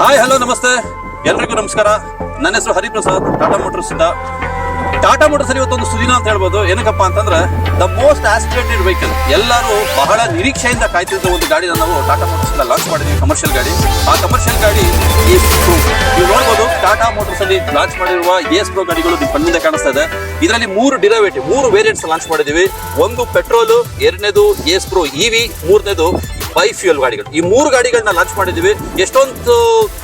Hi hello ನಮಸ್ತೆ ಎಲ್ರಿಗೂ ನಮಸ್ಕಾರ. ನನ್ನ ಹೆಸರು ಹರಿಪ್ರಸಾದ್, ಟಾಟಾ ಮೋಟರ್ಸ್ ಇಂದ. ಟಾಟಾ ಮೋಟರ್ಸ್ ಅಲ್ಲಿ ಇವತ್ತೊಂದು ಸುದಿನ ಅಂತ ಹೇಳ್ಬೋದು. ಏನಕ್ಕಪ್ಪ ಅಂತಂದ್ರೆ ದ ಮೋಸ್ಟ್ ಆಸ್ಪಿರೇಟೆಡ್ ವೆಹಿಕಲ್, ಎಲ್ಲರೂ ಬಹಳ ನಿರೀಕ್ಷೆಯಿಂದ ಕಾಯ್ತಿದ್ದ ಒಂದು ಗಾಡಿನ ನಾವು ಟಾಟಾ ಮೋಟರ್ಸ್ ಇಂದ ಲಾಂಚ್ ಮಾಡಿದ್ವಿ, ಕಮರ್ಷಿಯಲ್ ಗಾಡಿ. ಆ ಕಮರ್ಷಿಯಲ್ ಗಾಡಿ ಏಸ್ ಪ್ರೋ. ನೀವು ನೋಡ್ಬೋದು ಟಾಟಾ ಮೋಟರ್ಸ್ ಅಲ್ಲಿ ಲಾಂಚ್ ಮಾಡಿರುವ ಏಸ್ ಪ್ರೋ ಗಾಡಿಗಳು ನಿಮ್ಮ ಕಣ್ಮುಂದೆ ಕಾಣಿಸ್ತಾ ಇದೆ. ಇದರಲ್ಲಿ 3 ವೇರಿಯಂಟ್ಸ್ ಲಾಂಚ್ ಮಾಡಿದೀವಿ. ಒಂದು ಪೆಟ್ರೋಲ್, ಎರಡನೇದು ಏಸ್ ಪ್ರೋ ಇವಿ, ಮೂರನೇದು ಬೈ ಫ್ಯೂಯಲ್ ಗಾಡಿಗಳು. ಈ 3 ಗಾಡಿಗಳನ್ನ ಲಾಂಚ್ ಮಾಡಿದೀವಿ. ಎಷ್ಟೊಂದು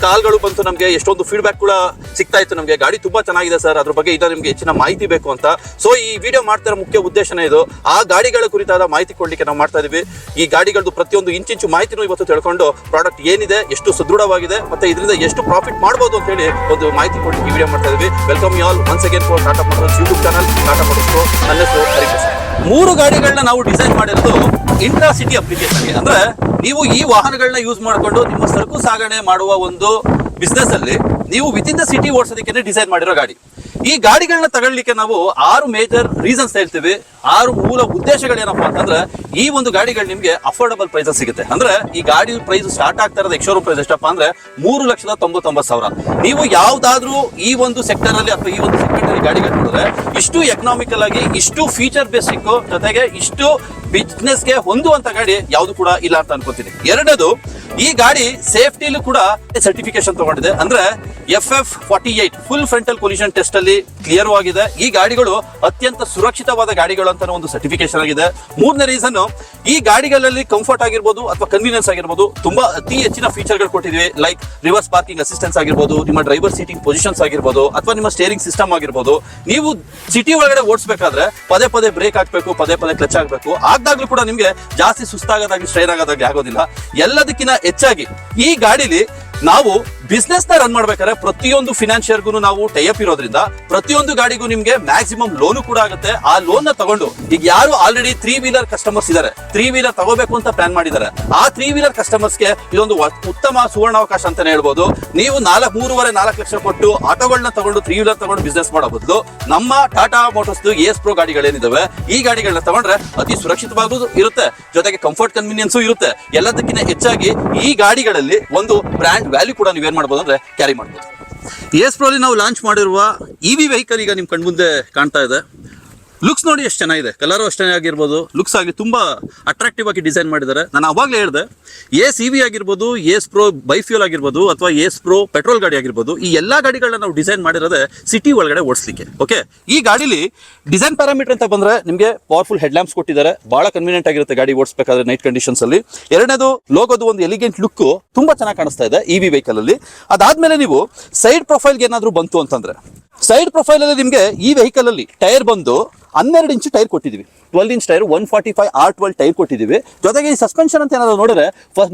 ಕಾಲ್ಗಳು ಬಂತು ನಮಗೆ, ಎಷ್ಟೊಂದು ಫೀಡ್ಬ್ಯಾಕ್ ಕೂಡ ಸಿಗ್ತಾ ಇತ್ತು ನಮಗೆ. ಗಾಡಿ ತುಂಬಾ ಚೆನ್ನಾಗಿದೆ ಸರ್, ಅದ್ರ ಬಗ್ಗೆ ಇದ ನಿಮ್ಗೆ ಹೆಚ್ಚಿನ ಮಾಹಿತಿ ಬೇಕು ಅಂತ. ಸೊ ಈ ವಿಡಿಯೋ ಮಾಡ್ತಾ ಇರೋ ಮುಖ್ಯ ಉದ್ದೇಶನೇ ಇದು. ಆ ಗಾಡಿಗಳ ಕುರಿತಾದ ಮಾಹಿತಿ ಕೊಡ್ಲಿಕ್ಕೆ ನಾವು ಮಾಡ್ತಾ ಇದೀವಿ. ಈ ಗಾಡಿಗಳದ್ದು ಪ್ರತಿಯೊಂದು ಇಂಚಿಂಚು ಮಾಹಿತಿನೂ ಇವತ್ತು ತಿಳ್ಕೊಂಡು ಪ್ರಾಡಕ್ಟ್ ಏನಿದೆ, ಎಷ್ಟು ಸುದೃಢವಾಗಿದೆ, ಮತ್ತೆ ಇದರಿಂದ ಎಷ್ಟು ಪ್ರಾಫಿಟ್ ಮಾಡಬಹುದು ಅಂತ ಹೇಳಿ ಒಂದು ಮಾಹಿತಿ ಕೊಡ್ಲಿಕ್ಕೆ ಈ ವಿಡಿಯೋ ಮಾಡ್ತಾ ಇದೀವಿ. Welcome you all once again for Tata Motors YouTube channel, Tata Motors pro. ನನ್ನ ಹೆಸರು ಹರಿಪ್ರಸಾದ್. 3 ಗಾಡಿಗಳನ್ನ ನಾವು ಡಿಸೈನ್ ಮಾಡಿರೋದು ಇಂಟ್ರಾ ಸಿಟಿ ಅಪ್ಲಿಕೇಶನ್ಗೆ. ಅಂದ್ರೆ ನೀವು ಈ ವಾಹನಗಳನ್ನ ಯೂಸ್ ಮಾಡಿಕೊಂಡು ನಿಮ್ಮ ಸರಕು ಸಾಗಣೆ ಮಾಡುವ ಒಂದು ಬಿಸ್ನೆಸ್ ಅಲ್ಲಿ ನೀವು ವಿತಿನ್ ದ ಸಿಟಿ ಓಡಿಸೋದಕ್ಕೆ ಡಿಸೈನ್ ಮಾಡಿರೋ ಗಾಡಿ. ಈ ಗಾಡಿಗಳನ್ನ ತಗೊಳ್ಳಿಕ್ಕೆ ನಾವು 6 ಮೇಜರ್ ರೀಸನ್ಸ್ ಹೇಳ್ತೀವಿ. 6 ಮೂಲ ಉದ್ದೇಶಗಳೇನಪ್ಪ ಅಂತಂದ್ರೆ ಈ ಒಂದು ಗಾಡಿಗಳು ನಿಮ್ಗೆ ಅಫೋರ್ಡಬಲ್ ಪ್ರೈಸ್ ಸಿಗುತ್ತೆ. ಅಂದ್ರೆ ಈ ಗಾಡಿ ಪ್ರೈಸ್ ಸ್ಟಾರ್ಟ್ ಆಗ್ತಾ ಇರೋದು ಎಕ್ಸ್‌ಶೋರೂಮ್ ಪ್ರೈಸ್ ಎಷ್ಟಪ್ಪ ಅಂದ್ರೆ 3,99,000. ನೀವು ಯಾವ್ದಾದ್ರೂ ಈ ಒಂದು ಸೆಕ್ಟರ್ ಅಲ್ಲಿ ಅಥವಾ ಈ ಒಂದು ಸೆಗ್ಮೆಂಟ್ ಅಲ್ಲಿ ಗಾಡಿಗಳು ನೋಡಿದ್ರೆ ಇಷ್ಟು ಎಕನಾಮಿಕಲ್ ಆಗಿ, ಇಷ್ಟು ಫೀಚರ್ ಬೇಸಿಕ್, ಜೊತೆಗೆ ಇಷ್ಟು ಬಿಸ್ನೆಸ್ಗೆ ಹೊಂದುವಂತ ಗಾಡಿ ಯಾವ್ದು ಕೂಡ ಇಲ್ಲ ಅಂತ ಅನ್ಕೋತೀನಿ. ಎರಡನೇದು, ಈ ಗಾಡಿ ಸೇಫ್ಟಿಲೂ ಕೂಡ ಸರ್ಟಿಫಿಕೇಶನ್ ತಗೊಂಡಿದೆ. ಅಂದ್ರೆ FF48 full frontal collision test ಅಲ್ಲಿ ಕ್ಲಿಯರ್ ಆಗಿದೆ. ಈ ಗಾಡಿಗಳು ಅತ್ಯಂತ ಸುರಕ್ಷಿತವಾದ ಗಾಡಿಗಳು ಅಂತ ಒಂದು ಸರ್ಟಿಫಿಕೇಶನ್ ಆಗಿದೆ. ಮೂರನೇ ರೀಸನ್, ಈ ಗಾಡಿಗಳಲ್ಲಿ ಕಂಫರ್ಟ್ ಆಗಿರ್ಬೋದು ಅಥವಾ ಕನ್ವೀನಿಯನ್ಸ್ ಆಗಿರ್ಬೋದು ತುಂಬಾ ಅತಿ ಹೆಚ್ಚಿನ ಫೀಚರ್ಗಳು ಕೊಟ್ಟಿದ್ವಿ. ಲೈಕ್ ರಿವರ್ಸ್ ಪಾರ್ಕಿಂಗ್ ಅಸಿಸ್ಟೆನ್ಸ್ ಆಗಿರ್ಬೋದು, ನಿಮ್ಮ ಡ್ರೈವರ್ ಸೀಟಿಂಗ್ ಪೊಸಿಷನ್ಸ್ ಆಗಿರ್ಬೋದು, ಅಥವಾ ನಿಮ್ಮ ಸ್ಟೇರಿಂಗ್ ಸಿಸ್ಟಮ್ ಆಗಿರ್ಬೋದು. ನೀವು ಸಿಟಿ ಒಳಗಡೆ ಓಡಿಸಬೇಕಾದ್ರೆ ಪದೇ ಪದೇ ಬ್ರೇಕ್ ಹಾಕ್ಬೇಕು, ಪದೇ ಪದೇ ಕ್ಲಚ್ ಆಗ್ಬೇಕು. ಆಗ್ದಾಗ್ಲೂ ಕೂಡ ನಿಮ್ಗೆ ಜಾಸ್ತಿ ಸುಸ್ತಾಗೋದಾಗ್ಲಿ ಸ್ಟ್ರೈನ್ ಆಗೋದಾಗ್ಲಿ ಆಗೋದಿಲ್ಲ. ಎಲ್ಲದಕ್ಕಿಂತ ಹೆಚ್ಚಾಗಿ ಈ ಗಾಡಿಲಿ ನಾವು ಬಿಸ್ನೆಸ್ ನ ರನ್ ಮಾಡ್ಬೇಕಾದ್ರೆ ಪ್ರತಿಯೊಂದು ಫಿನಾನ್ಷಿಯರ್ಗೂ ನಾವು ಟೈಅಪ್ ಇರೋದ್ರಿಂದ ಪ್ರತಿಯೊಂದು ಗಾಡಿಗೂ ನಿಮ್ಗೆ ಮ್ಯಾಕ್ಸಿಮಮ್ ಲೋನು ಕೂಡ ಆಗುತ್ತೆ. ಆ ಲೋನ್ ನ ತಗೊಂಡು ಈಗ ಯಾರು ಆಲ್ರೆಡಿ 3 ವೀಲರ್ ಕಸ್ಟಮರ್ಸ್ ಇದಾರೆ, 3 ವೀಲರ್ ತಗೋಬೇಕು ಅಂತ ಪ್ಲಾನ್ ಮಾಡಿದ್ದಾರೆ, ಆ 3 ವೀಲರ್ ಕಸ್ಟಮರ್ಸ್ಗೆ ಇದೊಂದು ಉತ್ತಮ ಸುವರ್ಣಾವಕಾಶ ಅಂತಾನೆ ಹೇಳ್ಬೋದು. ನೀವು 3.5-4 ಲಕ್ಷ ಕೊಟ್ಟು ಆಟೋಗಳನ್ನ ತಗೊಂಡು 3 ವೀಲರ್ ತಗೊಂಡು ಬಿಸ್ನೆಸ್ ಮಾಡೋ ಬದಲು ನಮ್ಮ ಟಾಟಾ ಮೋಟರ್ಸ್ ಏಸ್ ಪ್ರೋ ಗಾಡಿಗಳೇನಿದಾವೆ ಈ ಗಾಡಿಗಳನ್ನ ತಗೊಂಡ್ರೆ ಅತಿ ಸುರಕ್ಷಿತವಾಗೂ ಇರುತ್ತೆ, ಜೊತೆಗೆ ಕಂಫರ್ಟ್ ಕನ್ವೀನಿಯನ್ಸು ಇರುತ್ತೆ. ಎಲ್ಲದಕ್ಕಿಂತ ಹೆಚ್ಚಾಗಿ ಈ ಗಾಡಿಗಳಲ್ಲಿ ಒಂದು ಬ್ರ್ಯಾಂಡ್ ವ್ಯಾಲ್ಯೂ ಕೂಡ ನೀವೇನ್ ಮಾಡಬಹುದು ಅಂದ್ರೆ ಕ್ಯಾರಿ ಮಾಡಬಹುದು. ಏಸ್ ಪ್ರೋ ಅಲ್ಲಿ ನಾವು ಲಾಂಚ್ ಮಾಡಿರುವ ಇವಿ ವೆಹಿಕಲ್ ಈಗ ನಿಮ್ ಕಣ್ಮುಂದೆ ಕಾಣ್ತಾ ಇದೆ. ಲುಕ್ಸ್ ನೋಡಿ ಎಷ್ಟು ಚೆನ್ನಾಗಿದೆ, ಕಲರ್ ಅಷ್ಟೇ ಆಗಿರ್ಬೋದು, ಲುಕ್ಸ್ ಆಗಲಿ ತುಂಬಾ ಅಟ್ರಾಕ್ಟಿವ್ ಆಗಿ ಡಿಸೈನ್ ಮಾಡಿದ್ದಾರೆ. ನಾನು ಅವಾಗಲೇ ಹೇಳಿದೆ, ಏಸ್ ಇವಿ ಆಗಿರ್ಬೋದು, ಏಸ್ ಪ್ರೋ ಬೈಫ್ಯೂಲ್ ಆಗಿರ್ಬೋದು, ಅಥವಾ ಏಸ್ ಪ್ರೋ ಪೆಟ್ರೋಲ್ ಗಾಡಿ ಆಗಿರ್ಬೋದು, ಈ ಎಲ್ಲಾ ಗಾಡಿಗಳನ್ನ ನಾವು ಡಿಸೈನ್ ಮಾಡಿರೋದೇ ಸಿಟಿ ಒಳಗಡೆ ಓಡಿಸ್ಲಿಕ್ಕೆ. ಓಕೆ, ಈ ಗಾಡಿಲಿ ಡಿಸೈನ್ ಪ್ಯಾರಾಮೀಟರ್ ಅಂತ ಬಂದ್ರೆ ನಿಮಗೆ ಪವರ್ಫುಲ್ ಹೆಡ್ ಲ್ಯಾಂಪ್ಸ್ ಕೊಟ್ಟಿದ್ದಾರೆ, ಬಹಳ ಕನ್ವೀನಿಯಂಟ್ ಆಗಿರುತ್ತೆ ಗಾಡಿ ಓಡಿಸಬೇಕಾದ್ರೆ ನೈಟ್ ಕಂಡೀಷನ್ಸ್ ಅಲ್ಲಿ. ಎರಡನೇದು, ಲೋಗೋದು ಒಂದು ಎಲಿಗೆಂಟ್ ಲುಕ್ ತುಂಬಾ ಚೆನ್ನಾಗಿ ಕಾಣಿಸ್ತಾ ಇದೆ ಇವಿ ವೆಹಿಕಲ್ ಅಲ್ಲಿ. ಅದಾದ್ಮೇಲೆ ನೀವು ಸೈಡ್ ಪ್ರೊಫೈಲ್ಗೆ ಏನಾದ್ರು ಬಂತು ಅಂತಂದ್ರೆ, ಸೈಡ್ ಪ್ರೊಫೈಲ್ ಅಲ್ಲಿ ನಿಮ್ಗೆ ಈ ವೆಹಿಕಲ್ ಅಲ್ಲಿ ಟೈರ್ ಬಂದು 12 ಇಂಚ್ ಟೈರ್ ಕೊಟ್ಟಿದ್ದೀವಿ. 12 ಇಂಚ್ ಟೈರ್, 145 R12 ಟೈರ್ ಕೊಟ್ಟಿದ್ದೀವಿ. ಜೊತೆಗೆ ಈ ಸಸ್ಪೆನ್ಷನ್ ಅಂತ ಏನಾದ್ರು ನೋಡಿದ್ರೆ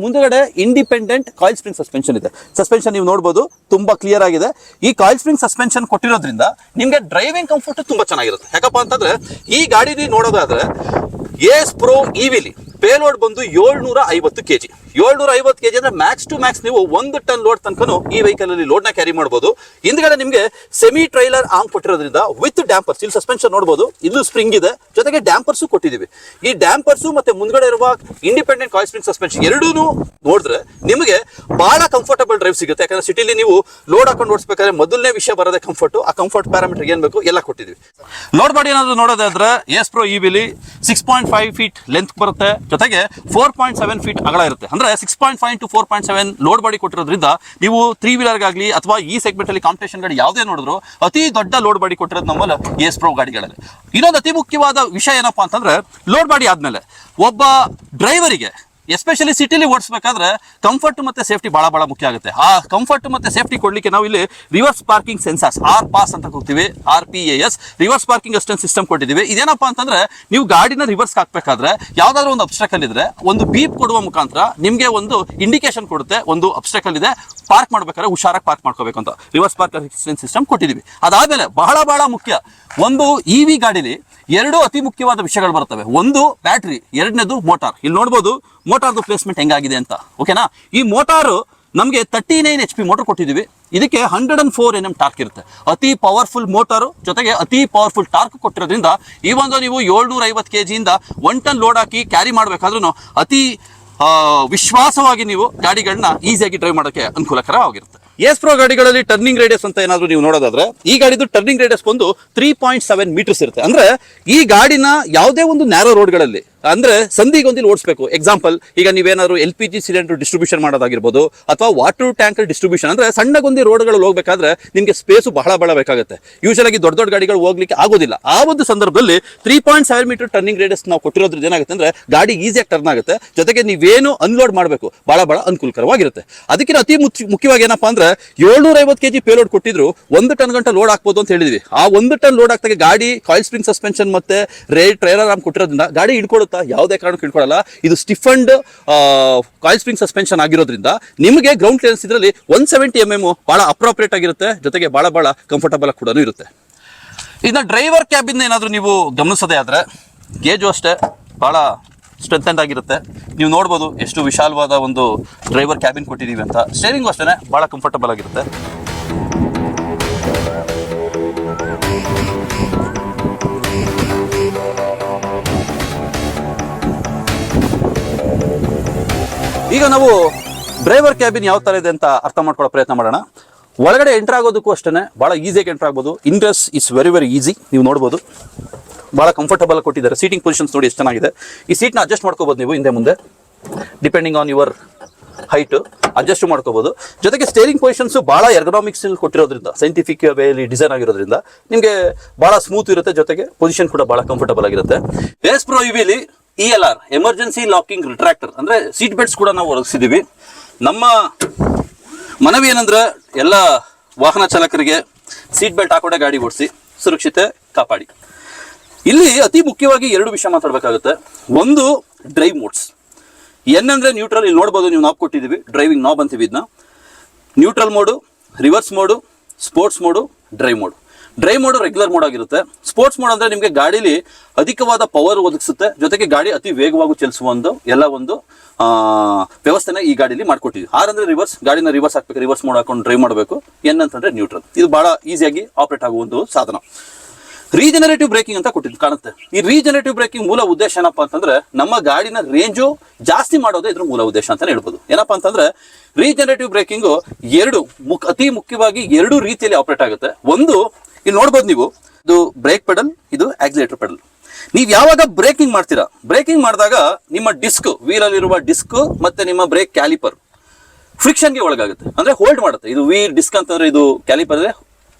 ಮುಂದಗಡೆ ಇಂಡಿಪೆಂಡೆಂಟ್ ಕಾಯಿಲ್ ಸ್ಪ್ರಿಂಗ್ ಸಸ್ಪೆನ್ಷನ್ ಇದೆ. ಸಸ್ಪೆನ್ಷನ್ ನೀವು ನೋಡಬಹುದು, ತುಂಬಾ ಕ್ಲಿಯರ್ ಆಗಿದೆ. ಈ ಕಾಯಿಲ್ ಸ್ಪ್ರಿಂಗ್ ಸಸ್ಪೆನ್ಷನ್ ಕೊಟ್ಟಿರೋದ್ರಿಂದ ನಿಮ್ಗೆ ಡ್ರೈವಿಂಗ್ ಕಂಫರ್ಟ್ ತುಂಬಾ ಚೆನ್ನಾಗಿರುತ್ತೆ. ಯಾಕಪ್ಪ ಅಂತಂದ್ರೆ ಈ ಗಾಡಿಲಿ ನೋಡೋದಾದ್ರೆ ಏಸ್ ಪ್ರೋ ಇವಿಲಿ ಪೇಲೋಡ್ ಬಂದು 750 kg. 750 kg ಅಂದ್ರೆ ಮ್ಯಾಕ್ಸ್ ಟು ಮ್ಯಾಕ್ಸ್ ನೀವು 1 ಟನ್ ಲೋಡ್ ತನಕನು ಈ ವೆಹಿಕಲ್ ಅಲ್ಲಿ ಲೋಡ್ ನ ಕ್ಯಾರಿ ಮಾಡಬಹುದು. ಹಿಂದ್ಗಡೆ ನಿಮ್ಗೆ ಸೆಮಿ ಟ್ರೈಲರ್ ಆರ್ಮ್ ಕೊಟ್ಟಿರೋದ್ರಿಂದ ವಿತ್ ಡ್ಯಾಂಪರ್ಸ್, ಇಲ್ಲಿ ಸಸ್ಪೆನ್ಷನ್ ನೋಡಬಹುದು, ಇದು ಸ್ಪ್ರಿಂಗ್ ಇದೆ, ಜೊತೆಗೆ ಡ್ಯಾಂಪರ್ಸ್ ಕೊಟ್ಟಿದೀವಿ. ಈ ಡ್ಯಾಂಪರ್ಸ್ ಮತ್ತೆ ಮುಂದ್ಗಡೆ ಇರುವ ಇಂಡಿಪೆಂಡೆಂಟ್ ಕಾಯಿಲ್ ಸ್ಪ್ರಿಂಗ್ ಸಸ್ಪೆನ್ಷನ್ ಎರಡೂ ನೋಡಿದ್ರೆ ನಿಮಗೆ ಬಹಳ ಕಂಫರ್ಟಬಲ್ ಡ್ರೈವ್ ಸಿಗುತ್ತೆ. ಯಾಕಂದ್ರೆ ಸಿಟಿಲಿ ನೀವು ಲೋಡ್ ಹಾಕೊಂಡು ಓಡಿಸಬೇಕಾದ್ರೆ ಮೊದಲನೇ ವಿಷಯ ಬರೋದೇ ಕಂಫರ್ಟ್. ಆ ಕಂಫರ್ಟ್ ಪ್ಯಾರಾಮೀಟರ್ ಏನ್ ಬೇಕು ಎಲ್ಲ ಕೊಟ್ಟಿದ್ವಿ. ಲೋಡ್ ಬಾಡಿ ಏನಾದ್ರು ನೋಡೋದಾದ್ರೆ ಏಸ್ ಪ್ರೋ ಇವಿಲಿ 6.5 ಫೀಟ್ ಲೆಂತ್ ಬರುತ್ತೆ, ಜೊತೆಗೆ 4.7 ಫೀಟ್ ಅಗಲ ಇರುತ್ತೆ. ಅಂದ್ರೆ 6.5 to 4.7 ಲೋಡ್ ಬಾಡಿ ಕೊಟ್ಟಿರೋದ್ರಿಂದ ನೀವು 3 ವೀಲರ್ ಆಗಲಿ ಅಥವಾ ಈ ಸೆಗ್ಮೆಂಟ್ ಅಲ್ಲಿ ಕಾಂಪಿಟೇಷನ್ ಗಾಡಿ ಯಾವುದೇ ನೋಡಿದ್ರು ಅತಿ ದೊಡ್ಡ ಲೋಡ್ ಬಾಡಿ ಕೊಟ್ಟಿರೋದು ನಮ್ಮಲ್ಲಿ ಏಸ್ ಪ್ರೋ ಗಾಡಿಗಳಲ್ಲಿ. ಇನ್ನೊಂದು ಅತಿ ಮುಖ್ಯವಾದ ವಿಷಯ ಏನಪ್ಪಾ ಅಂತಂದ್ರೆ, ಲೋಡ್ ಬಾಡಿ ಆದ್ಮೇಲೆ ಒಬ್ಬ ಡ್ರೈವರಿಗೆ ಎಸ್ಪೆಷಲಿ ಸಿಟಿಲಿ ಓಡಿಸಬೇಕಾದ್ರೆ ಕಂಫರ್ಟ್ ಮತ್ತೆ ಸೇಫ್ಟಿ ಬಹಳ ಮುಖ್ಯ ಆಗುತ್ತೆ. ಆ ಕಂಫರ್ಟ್ ಮತ್ತೆ ಸೇಫ್ಟಿ ಕೊಡ್ಲಿಕ್ಕೆ ನಾವು ಇಲ್ಲಿ ರಿವರ್ಸ್ ಪಾರ್ಕಿಂಗ್ ಸೆನ್ಸಾರ್ಸ್, RPAS ಅಂತ ಕೂಗ್ತೀವಿ, RPAS reverse parking assistance system ಕೊಟ್ಟಿದ್ದೀವಿ. ಇದೇನಪ್ಪಾ ಅಂತಂದ್ರೆ ನೀವು ಗಾಡಿನ ರಿವರ್ಸ್ ಹಾಕ್ಬೇಕಾದ್ರೆ ಯಾವ್ದಾದ್ರು ಒಂದು ಅಬ್ಸ್ಟ್ರಕಲ್ ಇದ್ರೆ ಒಂದು ಬೀಪ್ ಕೊಡುವ ಮುಖಾಂತರ ನಿಮ್ಗೆ ಒಂದು ಇಂಡಿಕೇಶನ್ ಕೊಡುತ್ತೆ, ಒಂದು ಅಬ್ಸ್ಟ್ರಕಲ್ ಇದೆ, ಪಾರ್ಕ್ ಮಾಡ್ಬೇಕಾದ್ರೆ ಹುಷಾರಾಗಿ ಪಾರ್ಕ್ ಮಾಡ್ಕೋಬೇಕು ಅಂತ ರಿವರ್ಸ್ ಪಾರ್ಕ್ ಅಸಿಸ್ಟೆನ್ಸ್ ಸಿಸ್ಟಮ್ ಕೊಟ್ಟಿದ್ದೀವಿ. ಅದಾದ್ಮೇಲೆ ಬಹಳ ಮುಖ್ಯ, ಒಂದು ಇವಿ ಗಾಡಿಲಿ 2 ಅತಿ ಮುಖ್ಯವಾದ ವಿಷಯಗಳು ಬರ್ತವೆ. ಒಂದು ಬ್ಯಾಟ್ರಿ, ಎರಡನೇದು ಮೋಟಾರ್. ಇಲ್ಲಿ ನೋಡ್ಬೋದು ಮೋಟಾರ್ದು ಪ್ಲೇಸ್ಮೆಂಟ್ ಹೆಂಗಾಗಿದೆ ಅಂತ. ಓಕೆನಾ, ಈ ಮೋಟಾರು ನಮಗೆ 39 HP ಮೋಟರ್ ಕೊಟ್ಟಿದ್ದೀವಿ. ಇದಕ್ಕೆ 104 Nm ಟಾರ್ಕ್ ಇರುತ್ತೆ. ಅತಿ ಪವರ್ಫುಲ್ ಮೋಟಾರು, ಜೊತೆಗೆ ಅತಿ ಪವರ್ಫುಲ್ ಟಾರ್ಕ್ ಕೊಟ್ಟಿರೋದ್ರಿಂದ ಈ ಒಂದು ನೀವು 750 kg ಇಂದ 1 ಟನ್ ಲೋಡ್ ಹಾಕಿ ಕ್ಯಾರಿ ಮಾಡಬೇಕಾದ್ರೂ ಅತಿ ವಿಶ್ವಾಸವಾಗಿ ನೀವು ಗಾಡಿಗಳನ್ನ ಈಸಿಯಾಗಿ ಡ್ರೈವ್ ಮಾಡೋಕ್ಕೆ ಅನುಕೂಲಕರವಾಗಿರುತ್ತೆ. ಎಸ್ ಪ್ರೋ ಗಾಡಿಗಳಲ್ಲಿ ಟರ್ನಿಂಗ್ ರೇಡಿಯಸ್ ಅಂತ ಏನಾದ್ರು ನೀವು ನೋಡೋದಾದ್ರೆ ಈ ಗಾಡಿದು ಟರ್ನಿಂಗ್ ರೇಡಿಯಸ್ ಬಂದು 3.7 ಮೀಟರ್ಸ್ ಇರುತ್ತೆ. ಅಂದ್ರೆ ಈ ಗಾಡಿನ ಯಾವುದೇ ಒಂದು ನ್ಯಾರೋ ರೋಡ್ಗಳಲ್ಲಿ ಅಂದ್ರೆ ಸಂಧಿಗೊಂದಿಲ್ ಓಡಿಸಬೇಕು. ಎಕ್ಸಾಂಪಲ್, ಈಗ ನೀವೇನಾದ್ರು LPG ಸಿಲಿಂಡರ್ ಡಿಸ್ಟ್ರಿಬ್ಯೂಷನ್ ಮಾಡೋದಾಗಿರ್ಬೋದು ಅಥವಾ ವಾಟರ್ ಟ್ಯಾಂಕರ್ ಡಿಸ್ಟ್ರಿಬ್ಯೂಷನ್, ಅಂದ್ರೆ ಸಣ್ಣಗೊಂದಿ ರೋಡ್ಗಳಲ್ಲಿ ಹೋಗ್ಬೇಕಾದ್ರೆ ನಿಮಗೆ ಸ್ಪೇಸು ಬಹಳ ಬೇಕಾಗುತ್ತೆ. ಯೂಶಲ್ ಆಗಿ ದೊಡ್ಡ ಗಾಡಿಗಳು ಹೋಗ್ಲಿಕ್ಕೆ ಆಗೋದಿಲ್ಲ. ಆ ಒಂದು ಸಂದರ್ಭದಲ್ಲಿ 3.7 ಮೀಟರ್ ಟರ್ನಿಂಗ್ ರೇಡಿಯಸ್ ನಾವು ಕೊಟ್ಟಿರೋದ್ರಿಂದ ಏನಾಗುತ್ತೆ ಅಂದ್ರೆ ಗಾಡಿ ಈಸಿಯಾಗಿ ಟರ್ನ್ ಆಗುತ್ತೆ. ಜೊತೆಗೆ ನೀವೇನು ಅನ್ಲೋಡ್ ಮಾಡಬೇಕು ಬಹಳ ಅನುಕೂಲಕರವಾಗಿರುತ್ತೆ. ಅದಕ್ಕಿಂತ ಅತಿ ಮುಖ್ಯವಾಗಿ ಏನಪ್ಪಾ ಅಂದ್ರೆ 750 kg ಪೇಲೋಡ್ ಕೊಟ್ಟಿದ್ರು 1 ಟನ್ ಗಂಟೆ ಲೋಡ್ ಹಾಕ್ಬೋದು ಅಂತ ಹೇಳಿದ್ವಿ. ಆ 1 ಟನ್ ಲೋಡ್ ಆಗ್ತಾಗ ಗಾಡಿ ಕಾಯಿಲ್ ಸ್ಪ್ರಿಂಗ್ ಸಸ್ಪೆನ್ಷನ್ ಮತ್ತೆ ಟ್ರೈಲರ್ ಆರ್ಮ್ ಕೊಟ್ಟಿರೋದ್ರಿಂದ ಗಾಡಿ ಹಿಡ್ಕೊಳ್ಳುತ್ತಾ? ಯಾವುದೇ ಕಾರಣಕ್ಕೂ ಹಿಡ್ಕೊಳ್ಳಲ್ಲ. ಇದು ಸ್ಟಿಫನ್ಡ್ ಕಾಯಿಲ್ ಸ್ಪ್ರಿಂಗ್ ಸಸ್ಪೆನ್ಷನ್ ಆಗಿರೋದ್ರಿಂದ ನಿಮಗೆ ಗ್ರೌಂಡ್ ಕ್ಲಿಯರೆನ್ಸ್ ಇದರಲ್ಲಿ 170 mm ಬಹಳ ಅಪ್ರೋಪ್ರಿಯೇಟ್ ಆಗಿರುತ್ತೆ. ಜೊತೆಗೆ ಬಹಳ ಕಂಫರ್ಟಬಲ್ ಕೂಡ ಇರುತ್ತೆ. ಇನ್ನು ಡ್ರೈವರ್ ಕ್ಯಾಬಿನ್ ಏನಾದರೂ ನೀವು ಗಮನಿಸೋದೇ ಆದ್ರೆ ಗೇಜು ಅಷ್ಟೇ ಬಹಳ ಸ್ಟ್ರೆಂಥೆಂಡ್ ಆಗಿರುತ್ತೆ. ನೀವು ನೋಡ್ಬೋದು ಎಷ್ಟು ವಿಶಾಲವಾದ ಒಂದು ಡ್ರೈವರ್ ಕ್ಯಾಬಿನ್ ಕೊಟ್ಟಿದ್ದೀವಿ ಅಂತ. ಸ್ಟೇರಿಂಗು ಅಷ್ಟೇ ಬಹಳ ಕಂಫರ್ಟಬಲ್ ಆಗಿರುತ್ತೆ. ಈಗ ನಾವು ಡ್ರೈವರ್ ಕ್ಯಾಬಿನ್ ಯಾವ ತರ ಇದೆ ಅಂತ ಅರ್ಥ ಮಾಡ್ಕೊಳ್ಳೋ ಪ್ರಯತ್ನ ಮಾಡೋಣ. ಒಳಗಡೆ ಎಂಟರ್ ಆಗೋದಕ್ಕೂ ಅಷ್ಟೇ ಬಹಳ ಈಸಿಯಾಗಿ ಎಂಟರ್ ಆಗ್ಬೋದು. Ingres is very easy. ನೀವು ನೋಡ್ಬೋದು ಬಹಳ ಕಂಫರ್ಟಬಲ್ ಕೊಟ್ಟಿದ್ದಾರೆ. ಸೀಟಿಂಗ್ ಪೊಸಿಷನ್ಸ್ ನೋಡಿ ಎಷ್ಟು ಚೆನ್ನಾಗಿದೆ. ಈ ಸೀಟ್ನ ಅಡ್ಜಸ್ಟ್ ಮಾಡ್ಕೋಬೋದು ನೀವು ಹಿಂದೆ ಮುಂದೆ depending on your height adjust ಮಾಡ್ಕೋಬಹುದು. ಜೊತೆಗೆ ಸ್ಟೇರಿಂಗ್ ಪೊಸಿಷನ್ಸ್ ಬಹಳ ಎರ್ಗೊನಾಮಿಕ್ಸ್ ಕೊಟ್ಟಿರೋದ್ರಿಂದ, ಸೈಂಟಿಫಿಕ್ ವೇಲಿ ಡಿಸೈನ್ ಆಗಿರೋದ್ರಿಂದ ನಿಮಗೆ ಬಹಳ ಸ್ಮೂತ್ ಇರುತ್ತೆ. ಜೊತೆಗೆ ಪೊಸಿಷನ್ ಕೂಡ ಬಹಳ ಕಂಫರ್ಟಬಲ್ ಆಗಿರುತ್ತೆ. ಎಸ್ ಪ್ರೋ ಇವಿಲಿ ELR ಎಮರ್ಜೆನ್ಸಿ ಲಾಕಿಂಗ್ ರಿಟ್ರಾಕ್ಟರ್ ಅಂದ್ರೆ ಸೀಟ್ ಬೆಲ್ಟ್ಸ್ ಕೂಡ ನಾವು ಒದಗಿಸಿದ್ದೀವಿ. ನಮ್ಮ ಮನವಿ ಏನಂದ್ರೆ ಎಲ್ಲ ವಾಹನ ಚಾಲಕರಿಗೆ ಸೀಟ್ ಬೆಲ್ಟ್ ಹಾಕೊಂಡೆ ಗಾಡಿ ಓಡಿಸಿ, ಸುರಕ್ಷತೆ ಕಾಪಾಡಿ. ಇಲ್ಲಿ ಅತಿ ಮುಖ್ಯವಾಗಿ 2 ವಿಷಯ ಮಾತಾಡಬೇಕಾಗುತ್ತೆ. ಒಂದು ಡ್ರೈವ್ ಮೋಡ್ಸ್. ಎನ್ ಅಂದ್ರೆ ನ್ಯೂಟ್ರಲ್. ಇಲ್ಲಿ ನೋಡ್ಬೋದು ನೀವು ನಾಬ್ ಕೊಟ್ಟಿದ್ದೀವಿ, ಡ್ರೈವಿಂಗ್ ನಾಬ್ ಅಂತೀವಿ ಇದನ್ನ. Neutral mode, reverse mode, sports mode, drive mode. Drive mode regular mode ಆಗಿರುತ್ತೆ. ಸ್ಪೋರ್ಟ್ಸ್ ಮೋಡ್ ಅಂದ್ರೆ ನಿಮಗೆ ಗಾಡಿಲಿ ಅಧಿಕವಾದ ಪವರ್ ಒದಗಿಸುತ್ತೆ. ಜೊತೆಗೆ ಗಾಡಿ ಅತಿ ವೇಗವಾಗಿ ಚಲಿಸುವ ಒಂದು ವ್ಯವಸ್ಥೆನ ಈ ಗಾಡಿಲಿ ಮಾಡ್ಕೊಟ್ಟಿದ್ವಿ. ಆರ್ ಅಂದ್ರೆ ರಿವರ್ಸ್, ಗಾಡಿನ ರಿವರ್ಸ್ ಹಾಕ್ಬೇಕು, ರಿವರ್ಸ್ ಮೋಡ್ ಹಾಕೊಂಡು ಡ್ರೈವ್ ಮಾಡಬೇಕು. ಎನ್ ಅಂತಂದ್ರೆ ನ್ಯೂಟ್ರಲ್. ಇದು ಬಹಳ ಈಸಿಯಾಗಿ ಆಪರೇಟ್ ಆಗುವ ಒಂದು ಸಾಧನ. ರೀಜನರೇಟಿವ್ ಬ್ರೇಕಿಂಗ್ ಅಂತ ಕೊಟ್ಟಿದ್ದು ಕಾಣುತ್ತೆ. ಈ ರೀಜನರೇಟಿವ್ ಬ್ರೇಕಿಂಗ್ ಮೂಲ ಉದ್ದೇಶ ಏನಪ್ಪಾ ಅಂತಂದ್ರೆ ನಮ್ಮ ಗಾಡಿನ ರೇಂಜು ಜಾಸ್ತಿ ಮಾಡೋದೇ ಇದ್ರ ಮೂಲ ಉದ್ದೇಶ ಅಂತಾನೆ ಹೇಳ್ಬೋದು. ಏನಪ್ಪಾ ಅಂತಂದ್ರೆ ರೀಜನರೇಟಿವ್ ಬ್ರೇಕಿಂಗ್ ಅತಿ ಮುಖ್ಯವಾಗಿ 2 ರೀತಿಯಲ್ಲಿ ಆಪರೇಟ್ ಆಗುತ್ತೆ. ಒಂದು ಇಲ್ಲಿ ನೋಡ್ಬೋದು ನೀವು, ಇದು ಬ್ರೇಕ್ ಪೆಡಲ್, ಇದು ಆಕ್ಸಿಲೇಟರ್ ಪೆಡಲ್. ನೀವು ಯಾವಾಗ ಬ್ರೇಕಿಂಗ್ ಮಾಡ್ತೀರಾ, ಬ್ರೇಕಿಂಗ್ ಮಾಡಿದಾಗ ನಿಮ್ಮ ಡಿಸ್ಕ್, ವೀಲಲ್ಲಿರುವ ಡಿಸ್ಕ್ ಮತ್ತೆ ನಿಮ್ಮ ಬ್ರೇಕ್ ಕ್ಯಾಲಿಪರ್ ಫ್ರಿಕ್ಷನ್ಗೆ ಒಳಗಾಗುತ್ತೆ, ಅಂದ್ರೆ ಹೋಲ್ಡ್ ಮಾಡುತ್ತೆ. ಇದು ವೀಲ್ ಡಿಸ್ಕ್ ಅಂತಂದ್ರೆ ಇದು ಕ್ಯಾಲಿಪರ್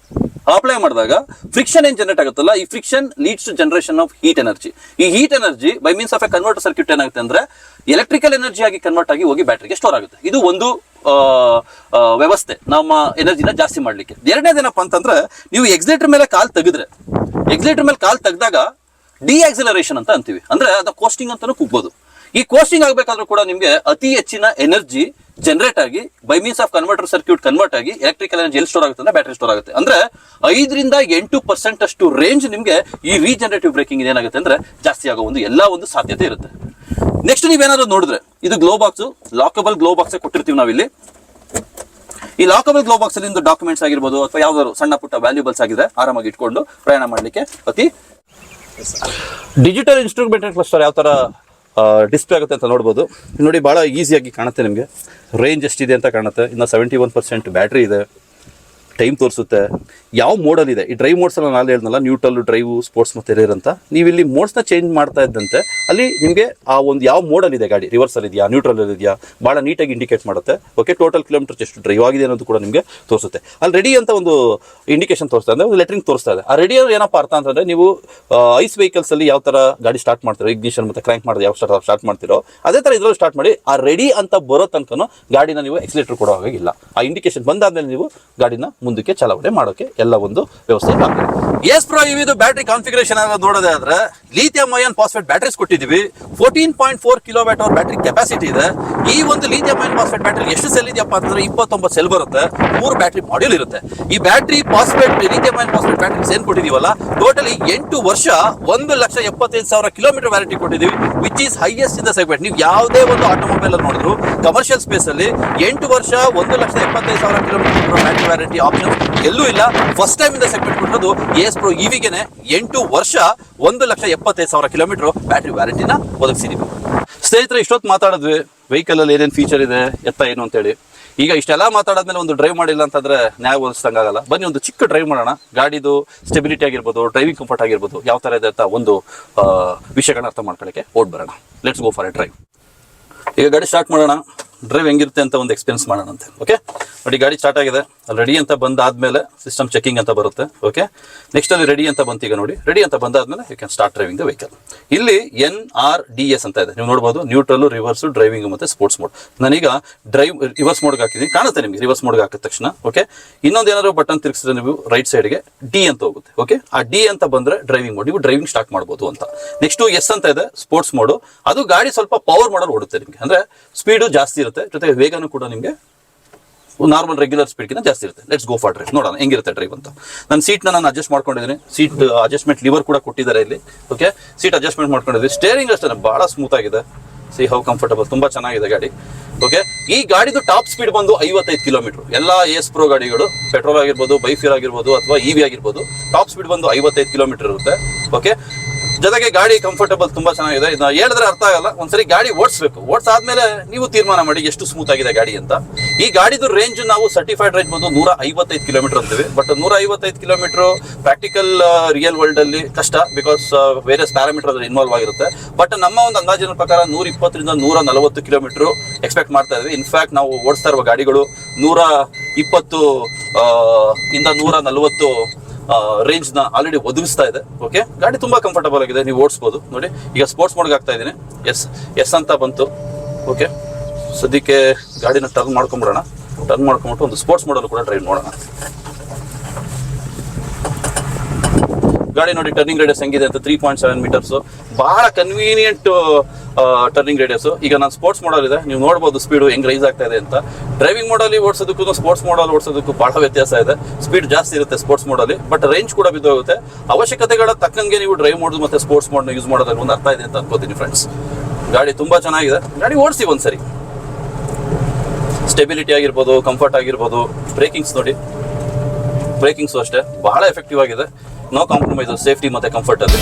ಅಪ್ಲೈ ಮಾಡಿದಾಗ ಫ್ರಿಕ್ಷನ್ ಏನ್ ಜನರೇಟ್ ಆಗುತ್ತಲ್ಲ, ಈ friction leads to generation of heat energy. ಈ heat energy by means of a converter circuit ಏನಾಗುತ್ತೆ ಅಂದ್ರೆ ಎಲೆಕ್ಟ್ರಿಕಲ್ ಎನರ್ಜಿ ಆಗಿ ಕನ್ವರ್ಟ್ ಆಗಿ ಹೋಗಿ ಬ್ಯಾಟ್ರಿಗೆ ಸ್ಟೋರ್ ಆಗುತ್ತೆ. ಇದು ಒಂದು ವ್ಯವಸ್ಥೆ ನಮ್ಮ ಎನರ್ಜಿನ ಜಾಸ್ತಿ ಮಾಡ್ಲಿಕ್ಕೆ. ಎರಡನೇದೇನಪ್ಪ ಅಂತಂದ್ರೆ ನೀವು ಎಕ್ಸಿಲೇಟರ್ ಮೇಲೆ ಕಾಲ್ ತೆಗೆದ್ರೆ, ಎಕ್ಸಿಲೇಟರ್ ಮೇಲೆ ಕಾಲ್ ತೆಗೆದಾಗ ಡಿಆಕ್ಸಿಲರೇಷನ್ ಅಂತ ಅಂತೀವಿ. ಅಂದ್ರೆ ಅದ ಕೋಸ್ಟಿಂಗ್ ಅಂತಾನು ಕೂಗ್ಬೋದು. ಈ ಕೋಸ್ಟಿಂಗ್ ಆಗ್ಬೇಕಾದ್ರೂ ಕೂಡ ನಿಮ್ಗೆ ಅತಿ ಹೆಚ್ಚಿನ ಎನರ್ಜಿ ಜನರೇಟ್ ಆಗಿ by means of converter circuit convert ಆಗಿ ಎಲೆಕ್ಟ್ರಿಕಲ್ ಎನರ್ಜಿ ಎಲ್ಲಿ ಸ್ಟೋರ್ ಆಗುತ್ತೆ ಅಂದ್ರೆ ಬ್ಯಾಟರಿ ಸ್ಟೋರ್ ಆಗುತ್ತೆ. ಅಂದ್ರೆ 5 ರಿಂದ 8% ಅಷ್ಟು ರೇಂಜ್ ನಿಮ್ಗೆ ಈ ರೀಜನರೇಟಿವ್ ಬ್ರೇಕಿಂಗ್ ಏನಾಗುತ್ತೆ ಅಂದ್ರೆ ಜಾಸ್ತಿ ಆಗೋ ಒಂದು ಸಾಧ್ಯತೆ ಇರುತ್ತೆ. ನೆಕ್ಸ್ಟ್ ನೀವೇನಾದ್ರು ನೋಡಿದ್ರೆ ಇದು ಗ್ಲೋ ಬಾಕ್ಸ್, ಲಾಕಬಲ್ ಗ್ಲೋ ಬಾಕ್ಸ್ ಕೊಟ್ಟಿರ್ತೀವಿ ನಾವಿಲ್ಲಿ. ಈ ಲಾಕಬಲ್ ಗ್ಲೋ ಬಾಕ್ಸ್ ಅಲ್ಲಿ ಡಾಕ್ಯುಮೆಂಟ್ಸ್ ಆಗಿರ್ಬೋದು ಅಥವಾ ಯಾವ್ದಾದ್ರು ಸಣ್ಣ ಪುಟ್ಟ ವ್ಯಾಲ್ಯೂಬಲ್ಸ್ ಆಗಿದೆ ಆರಾಮಾಗಿ ಇಟ್ಕೊಂಡು ಪ್ರಯಾಣ ಮಾಡ್ಲಿಕ್ಕೆ ಅತಿ. ಡಿಜಿಟಲ್ ಇನ್ಸ್ಟ್ರೂಮೆಂಟಲ್ ಕ್ಲಸ್ಟರ್ ಯಾವ ತರ ಡಿಸ್ಪ್ಲೇ ಆಗುತ್ತೆ ಅಂತ ನೋಡ್ಬೋದು. ನೋಡಿ ಬಹಳ ಈಸಿಯಾಗಿ ಕಾಣುತ್ತೆ. ನಿಮಗೆ ರೇಂಜ್ ಎಷ್ಟಿದೆ ಅಂತ ಕಾಣುತ್ತೆ. ಇನ್ನು 71% ಬ್ಯಾಟ್ರಿ ಇದೆ. ಟೈಮ್ ತೋರಿಸುತ್ತೆ. ಯಾವ ಮೋಡಲ್ ಇದೆ, ಈ ಡ್ರೈವ್ ಮೋಡ್ಸ್ ಎಲ್ಲ ನಾನು ಹೇಳಿದ್ನಲ್ಲ, ನ್ಯೂಟ್ರಲ್, ಡ್ರೈವ್, ಸ್ಪೋರ್ಟ್ಸ್ ಮತ್ತೆ ರೇರ್ ಅಂತ. ನೀವು ಇಲ್ಲಿ ಮೋಡ್ಸ್ನ ಚೇಂಜ್ ಮಾಡ್ತಾ ಇದ್ದಂತೆ ಅಲ್ಲಿ ನಿಮಗೆ ಆ ಒಂದು ಯಾವ ಮೋಡಲ್ ಇದೆ, ಗಾಡಿ ರಿವರ್ಸ್ ಅಲ್ಲಿ ಇದೆಯಾ, ನ್ಯೂಟ್ರಲ್ ಅಲ್ಲಿ ಇದೆಯಾ, ಬಹಳ ನೀಟಾಗಿ ಇಂಡಿಕೇಟ್ ಮಾಡುತ್ತೆ. ಓಕೆ, ಟೋಟಲ್ ಕಿಲೋಮೀಟರ್ ಎಷ್ಟು ಡ್ರೈವ್ ಆಗಿದೆ ಅನ್ನೋದು ಕೂಡ ನಿಮಗೆ ತೋರಿಸುತ್ತೆ. ಅಲ್ಲಿ ರೆಡಿ ಅಂತ ಒಂದು ಇಂಡಿಕೇಶನ್ ತೋರಿಸ್ತಾ ಇದೆ, ಒಂದು ಲೆಟ್ರಿಂಗ್ ತೋರಿಸ್ತಾ ಇದೆ. ಆ ರೆಡಿ ಅಂದ್ರೆ ಏನಪ್ಪ ಅರ್ಥ ಅಂತಂದ್ರೆ ನೀವು ಐಸ್ ವೆಹಿಕಲ್ಸ್ ಅಲ್ಲಿ ಯಾವ ತರ ಗಾಡಿ ಸ್ಟಾರ್ಟ್ ಮಾಡ್ತೀರೋ, ಇಗ್ನಿಷನ್ ಮತ್ತೆ ಕ್ರ್ಯಾಂಕ್ ಮಾಡೋದು ಯಾವ ಸ್ಟಾರ್ಟ್ ಮಾಡ್ತಿರೋ ಅದೇ ತರ ಇದ್ರಲ್ಲಿ ಸ್ಟಾರ್ಟ್ ಮಾಡಿ ಆ ರೆಡಿ ಅಂತ ಬರೋ ತನಕನೂ ಗಾಡಿನ ನೀವು ಎಕ್ಸಿಲೇಟರ್ ಕೊಡೋ ಹಾಗಿಲ್ಲ. ಆ ಇಂಡಿಕೇಶನ್ ಬಂದಾದ್ಮೇಲೆ ನೀವು ಗಾಡಿನ ಮುಂದಕ್ಕೆ ಚಲಾವಣೆ ಮಾಡೋಕೆ ಎಲ್ಲ ಒಂದು ವ್ಯವಸ್ಥೆ ಆಗಿದೆ. ಎಸ್ ಪ್ರೋ ಇವಿದು ಬ್ಯಾಟರಿ ಕಾನ್ಫಿಗರೇಷನ್ ನೋಡೋದೇ ಆದ್ರೆ ಲಿಥಿಯಂ ಅಯಾನ್ ಫಾಸ್ಫೇಟ್ ಬ್ಯಾಟರೀಸ್ ಕೊಟ್ಟಿದ್ದೀವಿ. 14.4 ಕಿಲೋವ್ಯಾಟ್ ಅವರ್ ಬ್ಯಾಟರಿ ಕೆಪಾಸಿಟಿ ಇದೆ. ಈ ಒಂದು ಲಿಥಿಯಂ ಅಯಾನ್ ಫಾಸ್ಫೇಟ್ ಬ್ಯಾಟರಿ ಎಷ್ಟು ಸೆಲ್ ಇದೆಯಪ್ಪ ಅಂತಂದ್ರೆ 29 ಸೆಲ್ ಬರುತ್ತೆ. 3 ಬ್ಯಾಟರಿ ಮಾಡ್ಯೂಲ್ ಇರುತ್ತೆ. ಈ battery phosphate lithium ion phosphate batteries ಏನ್ ಕೊಟ್ಟಿದೀವಲ್ಲ, ಟೋಟಲಿ 8 ವರ್ಷ 1,75,000 ಕಿಲೋಮೀಟರ್ ವ್ಯಾರಂಟಿ ಕೊಟ್ಟಿದ್ದೀವಿ, which is highest in the segment. ನೀವು ಯಾವುದೇ ಒಂದು ಆಟೋಮೊಬೈಲ್ ಅಲ್ಲಿ ನೋಡಿದ್ರು ಕಮರ್ಷಿಯಲ್ ಸ್ಪೇಸ್ ಅಲ್ಲಿ 8 ವರ್ಷ 1,75,000 ಕಿಲೋಮೀಟರ್ ಬ್ಯಾಟರಿ ವ್ಯಾರಂಟಿ ಆಪ್ಷನ್ ಎಲ್ಲೂ ಇಲ್ಲ. ಫಸ್ಟ್ ಟೈಮ್ ಇಂದ ಸೆಗ್ಮೆಂಟ್ ಕೊಟ್ಟಿರೋದು ಎಸ್ ಪ್ರೋ ಇವಿಗೆನೆ 8 ವರ್ಷ 1,75,000 ಕಿಲೋಮೀಟರ್ ಬ್ಯಾಟರಿ ವ್ಯಾರಂಟಿನ ಒದಗಿಸಿದೀವಿ. ಸ್ನೇಹಿತರೆ, ಇಷ್ಟೊತ್ತು ಮಾತಾಡಿದ್ವಿ ವೆಹಿಕಲ್ ಅಲ್ಲಿ ಏನೇನು ಫೀಚರ್ ಇದೆ ಎತ್ತ ಏನು ಅಂತೇಳಿ. ಈಗ ಇಷ್ಟೆಲ್ಲ ಮಾತಾಡಾದ್ಮೇಲೆ ಒಂದು ಡ್ರೈವ್ ಮಾಡಿಲ್ಲ ಅಂತಂದ್ರೆ ನ್ಯಾಯ ಹೋಲಿಸ್ದಂಗಾಗಲ್ಲ. ಬನ್ನಿ ಒಂದು ಚಿಕ್ಕ ಡ್ರೈವ್ ಮಾಡೋಣ. ಗಾಡಿದು ಸ್ಟೆಬಿಲಿಟಿ ಆಗಿರ್ಬೋದು, ಡ್ರೈವಿಂಗ್ ಕಂಫರ್ಟ್ ಆಗಿರ್ಬೋದು, ಯಾವ ಥರ ಇದೆ ಅಂತ ಒಂದು ವಿಷಯಗಳನ್ನ ಅರ್ಥ ಮಾಡ್ಕೊಳ್ಳೋಕ್ಕೆ ಓಡ್ ಬರೋಣ. Let's go for A drive. ಈಗ ಗಾಡಿ ಸ್ಟಾರ್ಟ್ ಮಾಡೋಣ, ಡ್ರೈವ್ ಹೆಂಗಿರುತ್ತೆ ಅಂತ ಒಂದು ಎಕ್ಸ್ಪೀರಿಯನ್ಸ್ ಮಾಡೋಣ ಅಂತೆ. ಓಕೆ, ನೋಡಿ ಗಾಡಿ ಸ್ಟಾರ್ಟ್ ಆಗಿದೆ. ರೆಡಿ ಅಂತ ಬಂದಾದ್ಮೇಲೆ ಸಿಸ್ಟಮ್ ಚೆಕಿಂಗ್ ಅಂತ ಬರುತ್ತೆ. ಓಕೆ, ನೆಕ್ಸ್ಟ್ ಅಲ್ಲಿ ರೆಡಿ ಅಂತ ಬಂತು. ಈಗ ನೋಡಿ ರೆಡಿ ಅಂತ ಬಂದಾದ್ಮೇಲೆ you can start driving the vehicle. ಇಲ್ಲಿ NRDS ಅಂತ ಇದೆ, ನೀವು ನೋಡ್ಬೋದು. ನ್ಯೂಟ್ರಲ್, ರಿವರ್ಸ್, ಡ್ರೈವಿಂಗ್ ಮತ್ತೆ ಸ್ಪೋರ್ಟ್ಸ್ ಮೋಡ್. ನಾನೀಗ ರಿವರ್ಸ್ ಮೋಡ್ಗೆ ಹಾಕಿದ್ದೀನಿ, ಕಾಣುತ್ತೆ ನಿಮಗೆ ರಿವರ್ಸ್ ಮೋಡ್ಗೆ ಹಾಕಿದ ತಕ್ಷಣ. ಓಕೆ, ಇನ್ನೊಂದು ಏನಾದ್ರು ಬಟನ್ ತಿರುಗಿಸಿದ್ರೆ ನೀವು ರೈಟ್ ಸೈಡ್ಗೆ D ಅಂತ ಹೋಗುತ್ತೆ. ಓಕೆ, ಆ D ಅಂತ ಬಂದ್ರೆ ಡ್ರೈವಿಂಗ್ ಮೋಡ್, ನೀವು ಡ್ರೈವಿಂಗ್ ಸ್ಟಾರ್ಟ್ ಮಾಡ್ಬೋದು ಅಂತ. ನೆಕ್ಸ್ಟ್ S ಅಂತ ಇದೆ, ಸ್ಪೋರ್ಟ್ಸ್ ಮೋಡ್. ಅದು ಗಾಡಿ ಸ್ವಲ್ಪ ಪವರ್ ಮಾಡೋರು ಓಡುತ್ತೆ ನಿಮಗೆ, ಅಂದ್ರೆ ಸ್ಪೀಡು ಜಾಸ್ತಿ ಇರುತ್ತೆ, ಜೊತೆಗೆ ವೇಗನೂ ಕೂಡ ನಿಮಗೆ ನಾರ್ಮಲ್ ರೆಗ್ಯುಲರ್ ಸ್ಪೀಡ್ಗಿಂತ ಜಾಸ್ತಿ ಇರುತ್ತೆ. ಲೆಟ್ಸ್ ಗೋ ಫಾರ್ ಡ್ರೈವ್, ನೋಡೋಣ ಹೆಂಗಿರುತ್ತೆ ಡ್ರೈವ್ ಅಂತ. ನನ್ನ ಸೀಟ್ನ ನಾನು ಅಡ್ಜಸ್ಟ್ ಮಾಡ್ಕೊಂಡಿದ್ದೀನಿ. ಸೀಟ್ ಅಡ್ಜಸ್ಟ್ಮೆಂಟ್ ಲಿವರ್ ಕೂಡ ಕೊಟ್ಟಿದ್ದಾರೆ ಇಲ್ಲಿ. ಓಕೆ, ಸೀಟ್ ಅಡ್ಜಸ್ಟ್ಮೆಂಟ್ ಮಾಡ್ಕೊಂಡಿದ್ದೀನಿ. ಸ್ಟೇರಿಂಗ್ ಅಷ್ಟೇ ಬಹಳ ಸ್ಮೂತ್ ಆಗಿದೆ. ಸಿ ಹೌ ಕಂಫರ್ಟಬಲ್, ತುಂಬಾ ಚೆನ್ನಾಗಿದೆ ಗಾಡಿ. ಓಕೆ, ಈ ಗಾಡಿದು ಟಾಪ್ ಸ್ಪೀಡ್ ಬಂದು 55 ಕಿಲೋಮೀಟರ್. ಎಲ್ಲ AS Pro ಗಾಡಿಗಳು ಪೆಟ್ರೋಲ್ ಆಗಿರ್ಬೋದು, ಬೈಫ್ಯೂಲ್ ಆಗಿರ್ಬೋದು ಅಥವಾ EV ಆಗಿರ್ಬೋದು, ಟಾಪ್ ಸ್ಪೀಡ್ ಬಂದು 55 ಕಿಲೋಮೀಟರ್ ಇರುತ್ತೆ. ಓಕೆ, ಜೊತೆಗೆ ಗಾಡಿ ಕಂಫರ್ಟಬಲ್ ತುಂಬಾ ಚೆನ್ನಾಗಿದೆ. ಇದನ್ನ ಹೇಳಿದ್ರೆ ಅರ್ಥ ಆಗಲ್ಲ, ಒಂದ್ಸರಿ ಗಾಡಿ ಓಡಿಸ್ಬೇಕು. ಓಡಿಸಾದ್ಮೇಲೆ ನೀವು ತೀರ್ಮಾನ ಮಾಡಿ ಎಷ್ಟು ಸ್ಮೂತ್ ಆಗಿದೆ ಗಾಡಿ ಅಂತ. ಈ ಗಾಡಿದು ರೇಂಜ್ ನಾವು ಸರ್ಟಿಫೈಡ್ ರೇಂಜ್ ಬಂದು 155 ಕಿಲೋಮೀಟರ್ ಅಂತೀವಿ. But 155 kilometre practical real world ಅಲ್ಲಿ ಕಷ್ಟ, ಬಿಕಾಸ್ ವೇರಿಯಸ್ ಪ್ಯಾರಾಮೀಟರ್ ಅದ್ರ ಇನ್ವಾಲ್ವ್ ಆಗಿರುತ್ತೆ. ಬಟ್ ನಮ್ಮ ಒಂದು ಅಂದಾಜಿನ ಪ್ರಕಾರ 120 ರಿಂದ 140 ಕಿಲೋಮೀಟರ್ ಎಕ್ಸ್ಪೆಕ್ಟ್ ಮಾಡ್ತಾ ಇದ್ವಿ. ಇನ್ಫ್ಯಾಕ್ಟ್ ನಾವು ಓಡಿಸ್ತಾ ಇರುವ ಗಾಡಿಗಳು 120 ಇಂದ 140 ರೇಂಜ್ ನ ಆಲ್ರೆಡಿ ಒದಗಿಸ್ತಾ ಇದೆ. ಓಕೆ, ಗಾಡಿ ತುಂಬಾ ಕಂಫರ್ಟಬಲ್ ಆಗಿದೆ, ನೀವು ಓಡಿಸಬಹುದು. ನೋಡಿ ಈಗ ಸ್ಪೋರ್ಟ್ಸ್ ಮೋಡ್ಗೆ ಹಾಕ್ತಾ ಇದ್ದೀನಿ. ಎಸ್ ಅಂತ ಬಂತು. ಓಕೆ, ಸದ್ಯಕ್ಕೆ ಗಾಡಿನ ಟರ್ನ್ ಮಾಡ್ಕೊಂಡ್ಬಿಡೋಣ. ಟರ್ನ್ ಮಾಡ್ಕೊಂಡ್ಬಿಟ್ಟು ಒಂದು ಸ್ಪೋರ್ಟ್ಸ್ ಮೋಡಲ್ಲೂ ಕೂಡ ಡ್ರೈವ್ ಮಾಡೋಣ. ಗಾಡಿ ನೋಡಿ ಟರ್ನಿಂಗ್ ರೇಡಿಯಸ್ ಹೆಂಗಿದೆ ಅಂತ, 3.7 ಮೀಟರ್ಸ್. ಬಹಳ ಕನ್ವೀನಿಯಂಟ್ ಟರ್ನಿಂಗ್ ರೇಡಿಯಸ್. ಈಗ ನಾನು ಸ್ಪೋರ್ಟ್ಸ್ ಮೋಡಲ್ ಇದೆ, ನೀವು ನೋಡ್ಬೋದು ಸ್ಪೀಡು ಹೆಂಗ್ ರೈಸ್ ಆಗ್ತಾ ಇದೆ ಅಂತ. ಡ್ರೈವಿಂಗ್ ಮೋಡಲ್ಲಿ ಓಡಿಸೋದಕ್ಕೂ ಸ್ಪೋರ್ಟ್ಸ್ ಮೋಡಲ್ ಓಡಿಸೋದಕ್ಕೂ ಬಹಳ ವ್ಯತ್ಯಾಸ ಇದೆ. ಸ್ಪೀಡ್ ಜಾಸ್ತಿ ಇರುತ್ತೆ ಸ್ಪೋರ್ಟ್ಸ್ ಮೋಡಲ್ಲಿ, ಬಟ್ ರೇಂಜ್ ಕೂಡ ಬಿದ್ದೋಗುತ್ತೆ. ಅವಶ್ಯಕತೆಗಳ ತಕ್ಕಂಗೆ ನೀವು ಡ್ರೈವ್ ಮಾಡೋದು ಮತ್ತೆ ಸ್ಪೋರ್ಟ್ಸ್ ಮೋಡ್ನ ಯೂಸ್ ಮಾಡೋದ್ರಲ್ಲಿ ಒಂದು ಅರ್ಥ ಇದೆ ಅಂತ ಅನ್ಕೋತೀನಿ ಫ್ರೆಂಡ್ಸ್. ಗಾಡಿ ತುಂಬಾ ಚೆನ್ನಾಗಿದೆ, ಗಾಡಿ ಓಡಿಸಿ ಒಂದ್ಸರಿ. ಸ್ಟೆಬಿಲಿಟಿ ಆಗಿರ್ಬೋದು, ಕಂಫರ್ಟ್ ಆಗಿರ್ಬೋದು, ಬ್ರೇಕಿಂಗ್ಸ್ ನೋಡಿ, ಬ್ರೇಕಿಂಗ್ಸು ಅಷ್ಟೇ ಬಹಳ ಎಫೆಕ್ಟಿವ್ ಆಗಿದೆ. ನೋ ಕಾಂಪ್ರಮೈಸ್ ಸೇಫ್ಟಿ ಮತ್ತೆ ಕಂಫರ್ಟ್ ಅಲ್ಲಿ.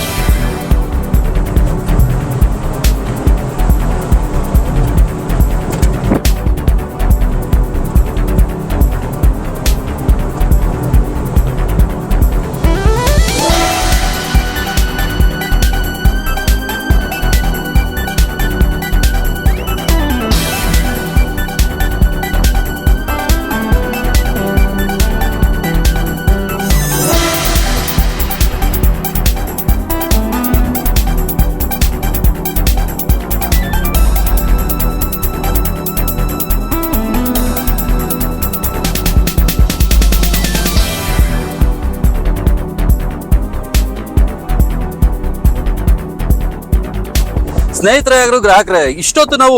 ಸ್ನೇಹಿತರೆ, ಗ್ರಾಹಕರೇ, ಇಷ್ಟೊತ್ತು ನಾವು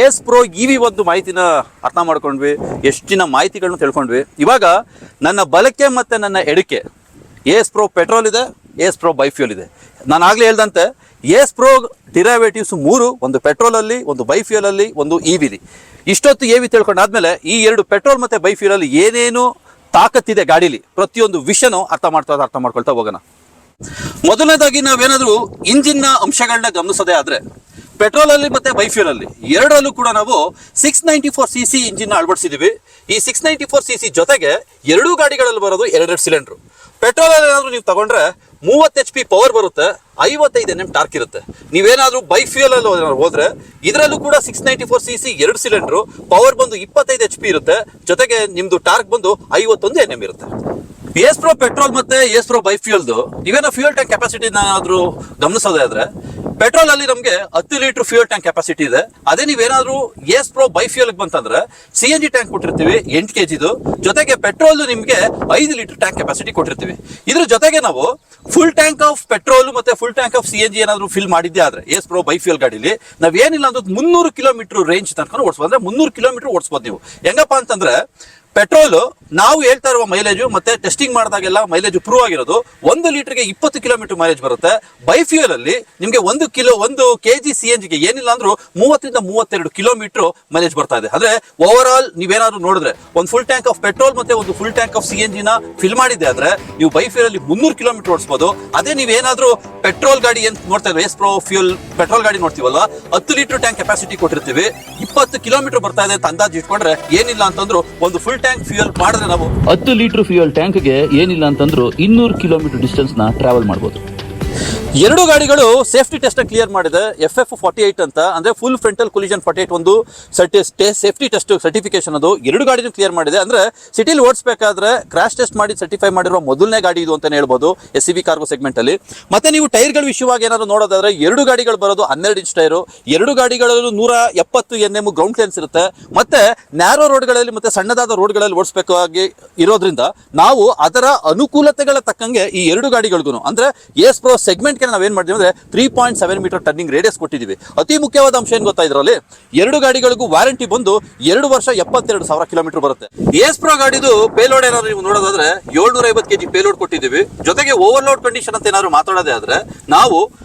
AS Pro EV ಒಂದು ಮಾಹಿತಿನ ಅರ್ಥ ಮಾಡ್ಕೊಂಡ್ವಿ, ಎಷ್ಟಿನ ಮಾಹಿತಿಗಳನ್ನ ತಿಳ್ಕೊಂಡ್ವಿ. ಇವಾಗ ನನ್ನ ಬಲಕ್ಕೆ ಮತ್ತೆ ನನ್ನ ಎಡಕ್ಕೆ AS Pro ಪೆಟ್ರೋಲ್ ಇದೆ, AS Pro ಬೈಫ್ಯೂಲ್ ಇದೆ. ನಾನು ಆಗ್ಲೇ ಹೇಳ್ದಂತೆ AS Pro ಡಿರೈವೇಟಿವ್ಸ್ 3, ಒಂದು ಪೆಟ್ರೋಲ್ ಅಲ್ಲಿ, ಒಂದು ಬೈಫ್ಯೂಲ್ ಅಲ್ಲಿ, ಒಂದು EV. ಇಷ್ಟೊತ್ತು EV ತಿಳ್ಕೊಂಡಾದ್ಮೇಲೆ ಈ 2 ಪೆಟ್ರೋಲ್ ಮತ್ತೆ ಬೈಫ್ಯೂಲ್ ಅಲ್ಲಿ ಏನೇನು ತಾಕತ್ತಿದೆ ಗಾಡಿಲಿ, ಪ್ರತಿಯೊಂದು ವಿಷಯನೂ ಅರ್ಥ ಮಾಡ್ಕೊಳ್ತಾ ಹೋಗೋಣ. ಮೊದಲನೇದಾಗಿ ನಾವೇನಾದ್ರೂ ಇಂಜಿನ್ ನ ಅಂಶಗಳನ್ನ ಗಮನಿಸೋದೇ ಆದ್ರೆ, ಪೆಟ್ರೋಲ್ ಅಲ್ಲಿ ಮತ್ತೆ ಬೈಫ್ಯೂಲ್ ಅಲ್ಲಿ ಎರಡರಲ್ಲೂ ಕೂಡ ನಾವು 694cc ಇಂಜಿನ್ ಅಳವಡಿಸಿದೀವಿ. ಈ 694cc ಜೊತೆಗೆ ಎರಡೂ ಗಾಡಿಗಳಲ್ಲಿ ಬರೋದು 2 ಸಿಲಿಂಡರ್. ಪೆಟ್ರೋಲ್ ಅಲ್ಲಿ ಏನಾದ್ರು ನೀವು ತಗೊಂಡ್ರೆ 30 HP ಪವರ್ ಬರುತ್ತೆ, 55 Nm ಟಾರ್ಕ್ ಇರುತ್ತೆ. ನೀವೇನಾದ್ರೂ ಬೈಫ್ಯೂಲ್ ಅಲ್ಲಿ ಹೋದ್ರೆ ಇದರಲ್ಲೂ ಕೂಡ 694cc 2 ಸಿಲಿಂಡರ್, ಪವರ್ ಬಂದು 25 HP ಇರುತ್ತೆ, ಜೊತೆಗೆ ನಿಮ್ದು ಟಾರ್ಕ್ ಬಂದು 51 Nm ಇರುತ್ತೆ. AS Pro ಪೆಟ್ರೋಲ್ ಮತ್ತೆ AS Pro ಬೈಫ್ಯೂಲ್ದು ನೀವೇನೋ ಫ್ಯೂಯಲ್ ಟ್ಯಾಂಕ್ ಕೆಪಾಸಿಟಿ ಏನಾದ್ರೂ ಗಮನಿಸೋದೇ ಆದ್ರೆ, ಪೆಟ್ರೋಲ್ ಅಲ್ಲಿ ನಮಗೆ 10 ಲೀಟರ್ ಫ್ಯೂಯಲ್ ಟ್ಯಾಂಕ್ ಕೆಪಾಸಿಟಿ ಇದೆ. ಅದೇ ನೀವೇನಾದ್ರೂ AS Pro ಬೈಫ್ಯೂಲ್ ಬಂತಂದ್ರೆ CNG ಟ್ಯಾಂಕ್ ಕೊಟ್ಟಿರ್ತೀವಿ 8 kg, ಜೊತೆಗೆ ಪೆಟ್ರೋಲ್ ನಿಮ್ಗೆ 5 ಲೀಟರ್ ಟ್ಯಾಂಕ್ ಕೆಪಾಸಿಟಿ ಕೊಟ್ಟಿರ್ತೀವಿ. ಇದ್ರ ಜೊತೆಗೆ ನಾವು ಫುಲ್ ಟ್ಯಾಂಕ್ ಆಫ್ ಪೆಟ್ರೋಲ್ ಮತ್ತೆ ಫುಲ್ ಟ್ಯಾಂಕ್ ಆಫ್ CNG ಏನಾದ್ರು ಫಿಲ್ ಮಾಡಿದ್ದೆ ಆದ್ರೆ AS Pro ಬೈಫ್ಯೂಲ್ ಗಾಡಿಲಿ ನಾವೇನಿಲ್ಲ ಅಂದ್ರೆ 300 ಕಿಲೋಮೀಟರ್ ರೇಂಜ್ ತನಕ ಓಡಿಸ್ಬೋದು. ಅಂದ್ರೆ 300 ಕಿಲೋಮೀಟರ್ ಓಡಿಸ್ಬೋದು ನೀವು. ಹೆಂಗಪ್ಪ ಅಂತಂದ್ರೆ ಪೆಟ್ರೋಲ್ ನಾವು ಹೇಳ್ತಾ ಇರುವ ಮೈಲೇಜ್ ಮತ್ತೆ ಟೆಸ್ಟಿಂಗ್ ಮಾಡಿದಾಗೆಲ್ಲ ಮೈಲೇಜ್ ಪ್ರೂವ್ ಆಗಿರೋದು 1 ಲೀಟರ್ಗೆ 20 ಕಿಲೋಮೀಟರ್ ಮೈಲೇಜ್ ಬರುತ್ತೆ. ಬೈಫ್ಯೂಯಲ್ ಅಲ್ಲಿ ನಿಮಗೆ 1 ಕೆಜಿ CNG ಗೆ ಏನಿಲ್ಲ ಅಂದ್ರೂ 30 ರಿಂದ 32 ಕಿಲೋಮೀಟರ್ ಮೈಲೇಜ್ ಬರ್ತಾ ಇದೆ. ಅಂದ್ರೆ ಓವರ್ ಆಲ್ ನೀವೇನಾದ್ರೂ ನೋಡಿದ್ರೆ ಒಂದು ಫುಲ್ ಟ್ಯಾಂಕ್ ಆಫ್ ಪೆಟ್ರೋಲ್ ಮತ್ತೆ ಒಂದು ಫುಲ್ ಟ್ಯಾಂಕ್ ಆಫ್ CNG ನ ಫಿಲ್ ಮಾಡಿದೆ ಅಂದ್ರೆ ನೀವು ಬೈಫ್ಯೂಯಲ್ ಅಲ್ಲಿ 300 ಕಿಲೋಮೀಟರ್ ಓಡಿಸಬಹುದು. ಅದೇ ನೀವೇನಾದ್ರೂ ಪೆಟ್ರೋಲ್ ಗಾಡಿ ಏನ್ ನೋಡ್ತಾ ಇದ್ರೆ ಎಸ್ ಪ್ರೋ ಫ್ಯೂಲ್ ಪೆಟ್ರೋಲ್ ಗಾಡಿ ನೋಡ್ತೀವಲ್ಲ, 10 ಲೀಟರ್ ಟ್ಯಾಂಕ್ ಕೆಪಾಸಿಟಿ ಕೊಟ್ಟಿರ್ತೀವಿ, 20 ಕಿಲೋಮೀಟರ್ ಬರ್ತಾ ಇದೆ ಅಂತ ಅಂದಾಜು ಇಟ್ಕೊಂಡ್ರೆ ಏನಿಲ್ಲ ಅಂತಂದ್ರು ಒಂದು ಫುಲ್ ಟ್ಯಾಂಕ್ ಫ್ಯೂಯಲ್ ಮಾಡಿದ್ರೆ ನಾವು 10 ಲೀಟರ್ ಫ್ಯೂಯಲ್ ಟ್ಯಾಂಕ್ಗೆ ಏನಿಲ್ಲ ಅಂತಂದ್ರು 200 ಕಿಲೋಮೀಟರ್ ಡಿಸ್ಟೆನ್ಸ್ ನ ಟ್ರಾವೆಲ್ ಮಾಡಬಹುದು. ಎರಡು ಗಾಡಿಗಳು ಸೇಫ್ಟಿ ಟೆಸ್ಟ್ ಕ್ಲಿಯರ್ ಮಾಡಿದೆ. FF48 ಅಂತ ಅಂದ್ರೆ ಫುಲ್ ಫ್ರಂಟಲ್ ಕೊಲಿಷನ್ 48 ಒಂದು ಸೇಫ್ಟಿ ಟೆಸ್ಟ್ ಸರ್ಟಿಫಿಕೇಶನ್ ಅದು ಎರಡು ಗಾಡಿನೂ ಕ್ಲಿಯರ್ ಮಾಡಿದೆ. ಅಂದ್ರೆ ಸಿಟಿಲಿ ಓಡಿಸಬೇಕಾದ್ರೆ ಕ್ರಾಶ್ ಟೆಸ್ಟ್ ಮಾಡಿ ಸರ್ಟಿಫೈ ಮಾಡಿರುವ ಮೊದಲನೇ ಗಾಡಿ ಇದು ಅಂತಾನೆ ಹೇಳ್ಬೋದು SUV ಕಾರ್ಗೋ ಸೆಗ್ಮೆಂಟ್ ಅಲ್ಲಿ. ಮತ್ತೆ ನೀವು ಟೈರ್ಗಳ ವಿಷಯವಾಗಿ ಏನಾದ್ರು ನೋಡೋದಾದ್ರೆ ಎರಡು ಗಾಡಿಗಳು ಬರೋದು 12 ಇಂಚ್ ಟೈರು, ಎರಡು ಗಾಡಿಗಳಲ್ಲೂ 170 NM ಗ್ರೌಂಡ್ ಕ್ಲಿಯರೆನ್ಸ್ ಇರುತ್ತೆ. ಮತ್ತೆ ನ್ಯಾರೋ ರೋಡ್ಗಳಲ್ಲಿ ಮತ್ತೆ ಸಣ್ಣದಾದ ರೋಡ್ಗಳಲ್ಲಿ ಓಡಿಸಬೇಕಾಗಿ ಇರೋದ್ರಿಂದ ನಾವು ಅದರ ಅನುಕೂಲತೆಗಳ ತಕ್ಕಂಗೆ ಈ ಎರಡು ಗಾಡಿಗಳಿಗೂ ಅಂದ್ರೆ ಎಸ್ ಪ್ರೋ ಸೆಗ್ಮೆಂಟ್ ನಾವೇನ್ ಮಾಡಿದ್ವಿ ಅಂದ್ರೆ 3.7 ಮೀಟರ್ ಟರ್ನಿಂಗ್ ರೇಡಿಯಸ್ ಕೊಟ್ಟಿದ್ದೀವಿ. ಅತಿ ಮುಖ್ಯವಾದ ಅಂಶ ಏನ್ ಗೊತ್ತಾ ಇದ್ರಲ್ಲಿ, ಎರಡು ಗಾಡಿಗಳಿಗೂ ವಾರಂಟಿ ಬಂದು 2 ವರ್ಷ 72,000 ಕಿಲೋಮೀಟರ್ ಬರುತ್ತೆ. ಎಸ್ ಪ್ರೋ ಗಾಡಿದು ಪೇಲೋಡ್ ಏನಾದ್ರು ನೀವು ನೋಡೋದಾದ್ರೆ 750 kg ಪೇಲೋಡ್ ಕೊಟ್ಟಿದ್ದೀವಿ. ಜೊತೆಗೆ ಓವರ್ಲೋಡ್ ಕಂಡೀಷನ್ ಅಂತ ಏನಾದ್ರು ಮಾತಾಡೋದೇ ಆದ್ರೆ ನಾವು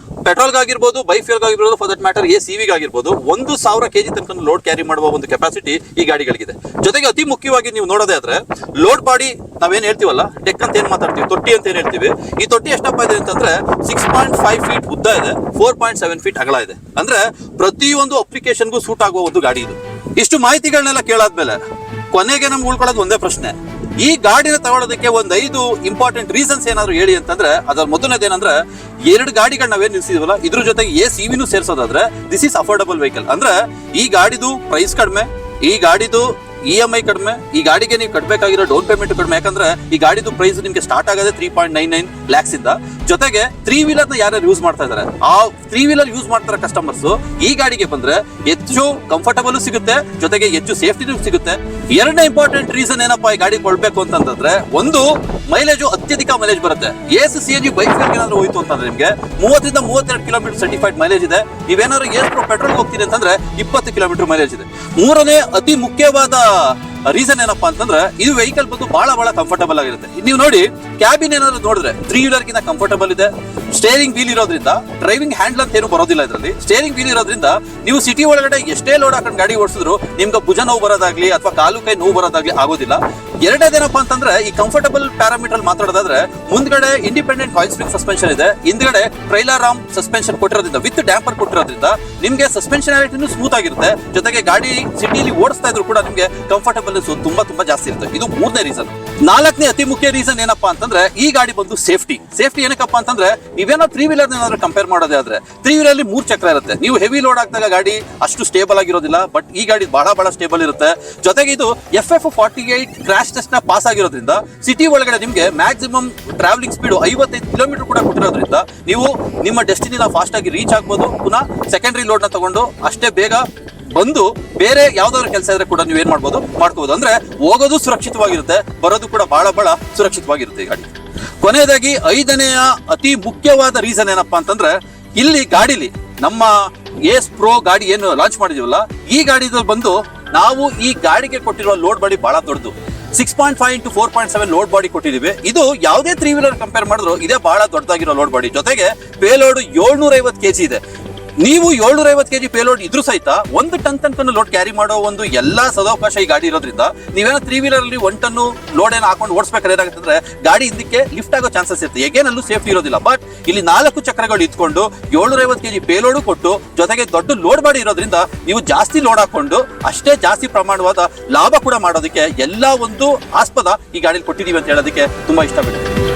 ಪೆಟ್ರೋಲ್ ಆಗಿರ್ಬೋದು, ಬೈಫ್ಯೂಲ್ ಆಗಿರ್ಬೋದು, ಫಾರ್ ದಟ್ ಮ್ಯಾಟರ್ CV ಆಗಿರ್ಬೋದು 1,000 kg ತನಕ ಲೋಡ್ ಕ್ಯಾರಿ ಮಾಡುವ ಒಂದು ಕೆಪಾಸಿಟಿ ಈ ಗಾಡಿಗಳಿಗಿದೆ. ಜೊತೆಗೆ ಅತಿ ಮುಖ್ಯವಾಗಿ ನೀವು ನೋಡೋದೇ ಆದ್ರೆ ಲೋಡ್ ಬಾಡಿ ನಾವೇನ್ ಹೇಳ್ತೀವಲ್ಲ, ಡೆಕ್ ಅಂತ ಏನ್ ಮಾತಾಡ್ತೀವಿ, ತೊಟ್ಟಿ ಅಂತ ಏನ್ ಹೇಳ್ತೀವಿ, ಈ ತೊಟ್ಟಿ ಎಷ್ಟಪ್ಪ ಇದೆ ಅಂತಂದ್ರೆ 6.5 ಫೀಟ್ ಉದ್ದ ಇದೆ, 4.7 ಫೀಟ್ ಅಗಲ ಇದೆ. ಅಂದ್ರೆ ಪ್ರತಿಯೊಂದು ಅಪ್ಲಿಕೇಶನ್ಗೂ ಸೂಟ್ ಆಗುವ ಒಂದು ಗಾಡಿ ಇದು. ಇಷ್ಟು ಮಾಹಿತಿಗಳನ್ನೆಲ್ಲ ಕೇಳಾದ್ಮೇಲೆ ಕೊನೆಗೆ ನಮ್ಗೆ ಉಳ್ಕೊಳ್ಳೋದು ಒಂದೇ ಪ್ರಶ್ನೆ, ಈ ಗಾಡಿನ ತಗೊಳ್ಳೋದಕ್ಕೆ ಒಂದು 5 ಇಂಪಾರ್ಟೆಂಟ್ ರೀಸನ್ಸ್ ಏನಾದ್ರು ಹೇಳಿ ಅಂತಂದ್ರೆ ಅದರ ಮೊದಲನೇದೇನಂದ್ರೆ, ಎರಡು ಗಾಡಿಗಳು ನಾವೇನ್ ನಿಲ್ಸಿದ್ವಲ್ಲ ಇದ್ರ ಜೊತೆಗೆ CVನೂ ಸೇರ್ಸೋದಾದ್ರೆ ದಿಸ್ ಇಸ್ ಅಫೋರ್ಡಬಲ್ ವೆಹಿಕಲ್. ಅಂದ್ರೆ ಈ ಗಾಡಿದು ಪ್ರೈಸ್ ಕಡಿಮೆ, ಈ ಗಾಡಿದು EMI ಕಡಿಮೆ, ಈ ಗಾಡಿಗೆ ನೀವು ಕಟ್ಟಬೇಕಾಗಿರೋ ಡೌನ್ ಪೇಮೆಂಟ್ ಕಡಿಮೆ. ಯಾಕಂದ್ರೆ ಈ ಗಾಡಿದು ಪ್ರೈಸ್ ನಿಮ್ಗೆ ಸ್ಟಾರ್ಟ್ ಆಗೋದೇ 3.99 lakhs ಇಂದ. ಜೊತೆಗೆ 3 ವೀಲರ್ ನ ಯಾರು ಯೂಸ್ ಮಾಡ್ತಾ ಇದಾರೆ ಆ 3 ವೀಲರ್ ಯೂಸ್ ಮಾಡ್ತಾರೆ ಕಸ್ಟಮರ್ಸ್ ಈ ಗಾಡಿಗೆ ಬಂದ್ರೆ ಹೆಚ್ಚು ಕಂಫರ್ಟಬಲ್ ಸಿಗುತ್ತೆ, ಜೊತೆಗೆ ಹೆಚ್ಚು ಸೇಫ್ಟಿನೂ ಸಿಗುತ್ತೆ. ಎರಡನೇ ಇಂಪಾರ್ಟೆಂಟ್ ರೀಸನ್ ಏನಪ್ಪಾ ಈ ಗಾಡಿ ಕೊಡ್ಬೇಕು ಅಂತಂದ್ರೆ, ಒಂದು ಮೈಲೇಜ್ ಅತ್ಯಧಿಕ ಮೈಲೇಜ್ ಬರುತ್ತೆ. CNG ಬೈಕ್ ಏನಾದ್ರು ಹೋಯ್ತು ಅಂತಂದ್ರೆ ನಿಮ್ಗೆ 30 ರಿಂದ 32 ಕಿಲೋಮೀಟರ್ ಸರ್ಟಿಫೈಡ್ ಮೈಲೇಜ್ ಇದೆ. ನೀವೇನಾದ್ರು ಪೆಟ್ರೋಲ್ ಹೋಗ್ತೀರಿ ಅಂತಂದ್ರೆ 20 ಕಿಲೋಮೀಟರ್ ಮೈಲೇಜ್ ಇದೆ. ಮೂರನೇ ಅತಿ ಮುಖ್ಯವಾದ ರೀಸನ್ ಏನಪ್ಪಾ ಅಂತಂದ್ರೆ ಇದು ವೆಹಿಕಲ್ ಬಂದು ಬಹಳ ಕಂಫರ್ಟಬಲ್ ಆಗಿರುತ್ತೆ. ನೀವು ನೋಡಿ ಕ್ಯಾಬಿನ್ ಏನಾದ್ರು ನೋಡಿದ್ರೆ 3 ವೀಲರ್ ಗಿಂತ ಕಂಫರ್ಟಬಲ್ ಇದೆ. ಸ್ಟೇರಿಂಗ್ ವೀಲ್ ಇರೋದ್ರಿಂದ ಡ್ರೈವಿಂಗ್ ಹ್ಯಾಂಡಲ್ ಅಂತ ಏನು ಬರೋದಿಲ್ಲ ಇದರಲ್ಲಿ. ಸ್ಟೇರಿಂಗ್ ವೀಲ್ ಇರೋದ್ರಿಂದ ನೀವು ಸಿಟಿ ಒಳಗಡೆ ಎಷ್ಟೇ ಲೋಡ್ ಹಾಕೊಂಡು ಗಾಡಿ ಓಡಿಸಿದ್ರು ನಿಮ್ಗೆ ಭುಜ ನೋವು ಬರೋದಾಗ್ಲಿ ಅಥವಾ ಕಾಲು ಕೈ ನೋವು ಬರೋದಾಗ್ಲಿ ಆಗೋದಿಲ್ಲ. ಎರಡನೇದೇನಪ್ಪ ಅಂತಂದ್ರೆ ಈ ಕಂಫರ್ಟಬಲ್ ಪ್ಯಾರಾಮೀಟರ್ ಮಾತಾಡೋದಾದ್ರೆ ಮುಂದ್ಗಡೆ ಇಂಡಿಪೆಂಡೆಂಟ್ ಕಾಯಿಲ್ ಸ್ಪ್ರಿಂಗ್ ಸಸ್ಪೆನ್ಷನ್ ಇದೆ, ಹಿಂದ್ಗಡೆ ಟ್ರೈಲರ್ ಆರ್ಮ್ ಸಸ್ಪೆನ್ಷನ್ ಕೊಟ್ಟಿರೋದ್ರಿಂದ ವಿತ್ ಡ್ಯಾಂಪರ್ ಕೊಟ್ಟಿರೋದ್ರಿಂದ ನಿಮ್ಗೆ ಸಸ್ಪೆನ್ಷನಾಲಿಟಿನೂ ಸ್ಮೂತ್ ಆಗಿರುತ್ತೆ. ಜೊತೆಗೆ ಗಾಡಿ ಸಿಟಿಲಿ ಓಡಿಸ್ತಾ ಇದ್ರು ಕೂಡ ನಿಮ್ಗೆ ಕಂಫರ್ಟಬಲ್ ತುಂಬಾ ಜಾಸ್ತಿ ಇರುತ್ತೆ. ಇದು ಮೂರನೇ ರೀಸನ್. ನಾಲ್ಕನೇ ಅತಿ ಮುಖ್ಯ ರೀಸನ್ ಏನಪ್ಪಾ ಅಂತಂದ್ರೆ ಈ ಗಾಡಿ ಬಂದು ಸೇಫ್ಟಿ ಏನಕ್ಕಪ್ಪ ಅಂತಂದ್ರೆ ನೀವೇನೋ 3 ವೀಲರ್ ಏನಾದ್ರು ಕಂಪೇರ್ ಮಾಡೋದೇ ಆದ್ರೆ 3 ವೀಲರ್ ಅಲ್ಲಿ 3 ಚಕ್ರ ಇರುತ್ತೆ. ನೀವು ಹೆವಿ ಲೋಡ್ ಹಾಕಿದಾಗ ಗಾಡಿ ಅಷ್ಟು ಸ್ಟೇಬಲ್ ಆಗಿರೋದಿಲ್ಲ, ಬಟ್ ಈ ಗಾಡಿ ಬಹಳ ಸ್ಟೇಬಲ್ ಇರುತ್ತೆ. ಜೊತೆಗೆ ಇದು FF48 ಕ್ರಾಶ್ ಟೆಸ್ಟ್ ನ ಪಾಸ್ ಆಗಿರೋದ್ರಿಂದ ಸಿಟಿ ಒಳಗಡೆ ನಿಮ್ಗೆ ಮ್ಯಾಕ್ಸಿಮಮ್ ಟ್ರಾವೆಲಿಂಗ್ ಸ್ಪೀಡ್ 55 ಕಿಲೋಮೀಟರ್ ಕೂಡ ಕೊಟ್ಟಿರೋದ್ರಿಂದ ನೀವು ನಿಮ್ಮ ಡೆಸ್ಟಿನಿನ ಫಾಸ್ಟ್ ಆಗಿ ರೀಚ್ ಆಗ್ಬೋದು. ಪುನಃ ಸೆಕೆಂಡರಿ ಲೋಡ್ ನ ತಗೊಂಡು ಅಷ್ಟೇ ಬೇಗ ಬಂದು ಬೇರೆ ಯಾವ್ದಾದ್ರು ಕೆಲಸ ಇದ್ರೆ ಕೂಡ ನೀವು ಏನ್ ಮಾಡ್ಕೋಬಹುದು. ಅಂದ್ರೆ ಹೋಗೋದು ಸುರಕ್ಷಿತವಾಗಿರುತ್ತೆ, ಬರೋದು ಕೂಡ ಬಹಳ ಸುರಕ್ಷಿತವಾಗಿರುತ್ತೆ ಈ ಗಾಡಿ. ಕೊನೆಯದಾಗಿ 5ನೆಯ ಅತಿ ಮುಖ್ಯವಾದ ರೀಸನ್ ಏನಪ್ಪಾ ಅಂತಂದ್ರೆ, ಇಲ್ಲಿ ಗಾಡಿಲಿ ನಮ್ಮ ಎಸ್ ಪ್ರೋ ಗಾಡಿ ಏನು ಲಾಂಚ್ ಮಾಡಿದೀವಲ್ಲ ಈ ಗಾಡಿದಲ್ಲಿ ಬಂದು ನಾವು ಈ ಗಾಡಿಗೆ ಕೊಟ್ಟಿರೋ ಲೋಡ್ ಬಾಡಿ ಬಹಳ ದೊಡ್ಡದು. 6.5 into 4.7 ಲೋಡ್ ಬಾಡಿ ಕೊಟ್ಟಿದೀವಿ. ಇದು ಯಾವುದೇ 3 ವೀಲರ್ ಕಂಪೇರ್ ಮಾಡಿದ್ರು ಇದೇ ಬಹಳ ದೊಡ್ಡದಾಗಿರೋ ಲೋಡ್ ಬಾಡಿ. ಜೊತೆಗೆ ಪೇಲೋಡ್ 750 kg ಇದೆ. ನೀವು 750 kg ಪೇಲೋಡ್ ಇದ್ರೂ ಸಹಿತ 1 ಟನ್ ತನಕ ಲೋಡ್ ಕ್ಯಾರಿ ಮಾಡೋ ಒಂದು ಎಲ್ಲಾ ಸದಾವಕಾಶ ಈ ಗಾಡಿ ಇರೋದ್ರಿಂದ ನೀವೇನೋ 3 ವೀಲರ್ ಅಲ್ಲಿ 1 ಟನ್ ಲೋಡ್ ಏನೋ ಹಾಕೊಂಡು ಓಡಿಸ್ಬೇಕಾದ್ರೆ ಏನಾಗುತ್ತೆ ಗಾಡಿ ಹಿಂದಕ್ಕೆ ಲಿಫ್ಟ್ ಆಗೋ ಚಾನ್ಸಸ್ ಇರುತ್ತೆ. ಹೇಗೇನಲ್ಲೂ ಸೇಫ್ಟಿ ಇರೋದಿಲ್ಲ. ಬಟ್ ಇಲ್ಲಿ 4 ಚಕ್ರಗಳು ಇಟ್ಕೊಂಡು 750 kg ಪೇಲೋಡ್ ಕೊಟ್ಟು ಜೊತೆಗೆ ದೊಡ್ಡ ಲೋಡ್ ಬಾಡಿ ಇರೋದ್ರಿಂದ ನೀವು ಜಾಸ್ತಿ ಲೋಡ್ ಹಾಕೊಂಡು ಅಷ್ಟೇ ಜಾಸ್ತಿ ಪ್ರಮಾಣವಾದ ಲಾಭ ಕೂಡ ಮಾಡೋದಕ್ಕೆ ಎಲ್ಲಾ ಒಂದು ಆಸ್ಪದ ಈ ಗಾಡಿಯಲ್ಲಿ ಕೊಟ್ಟಿದೀವಿ ಅಂತ ಹೇಳೋದಕ್ಕೆ ತುಂಬಾ ಇಷ್ಟಪಡ್ತೀನಿ.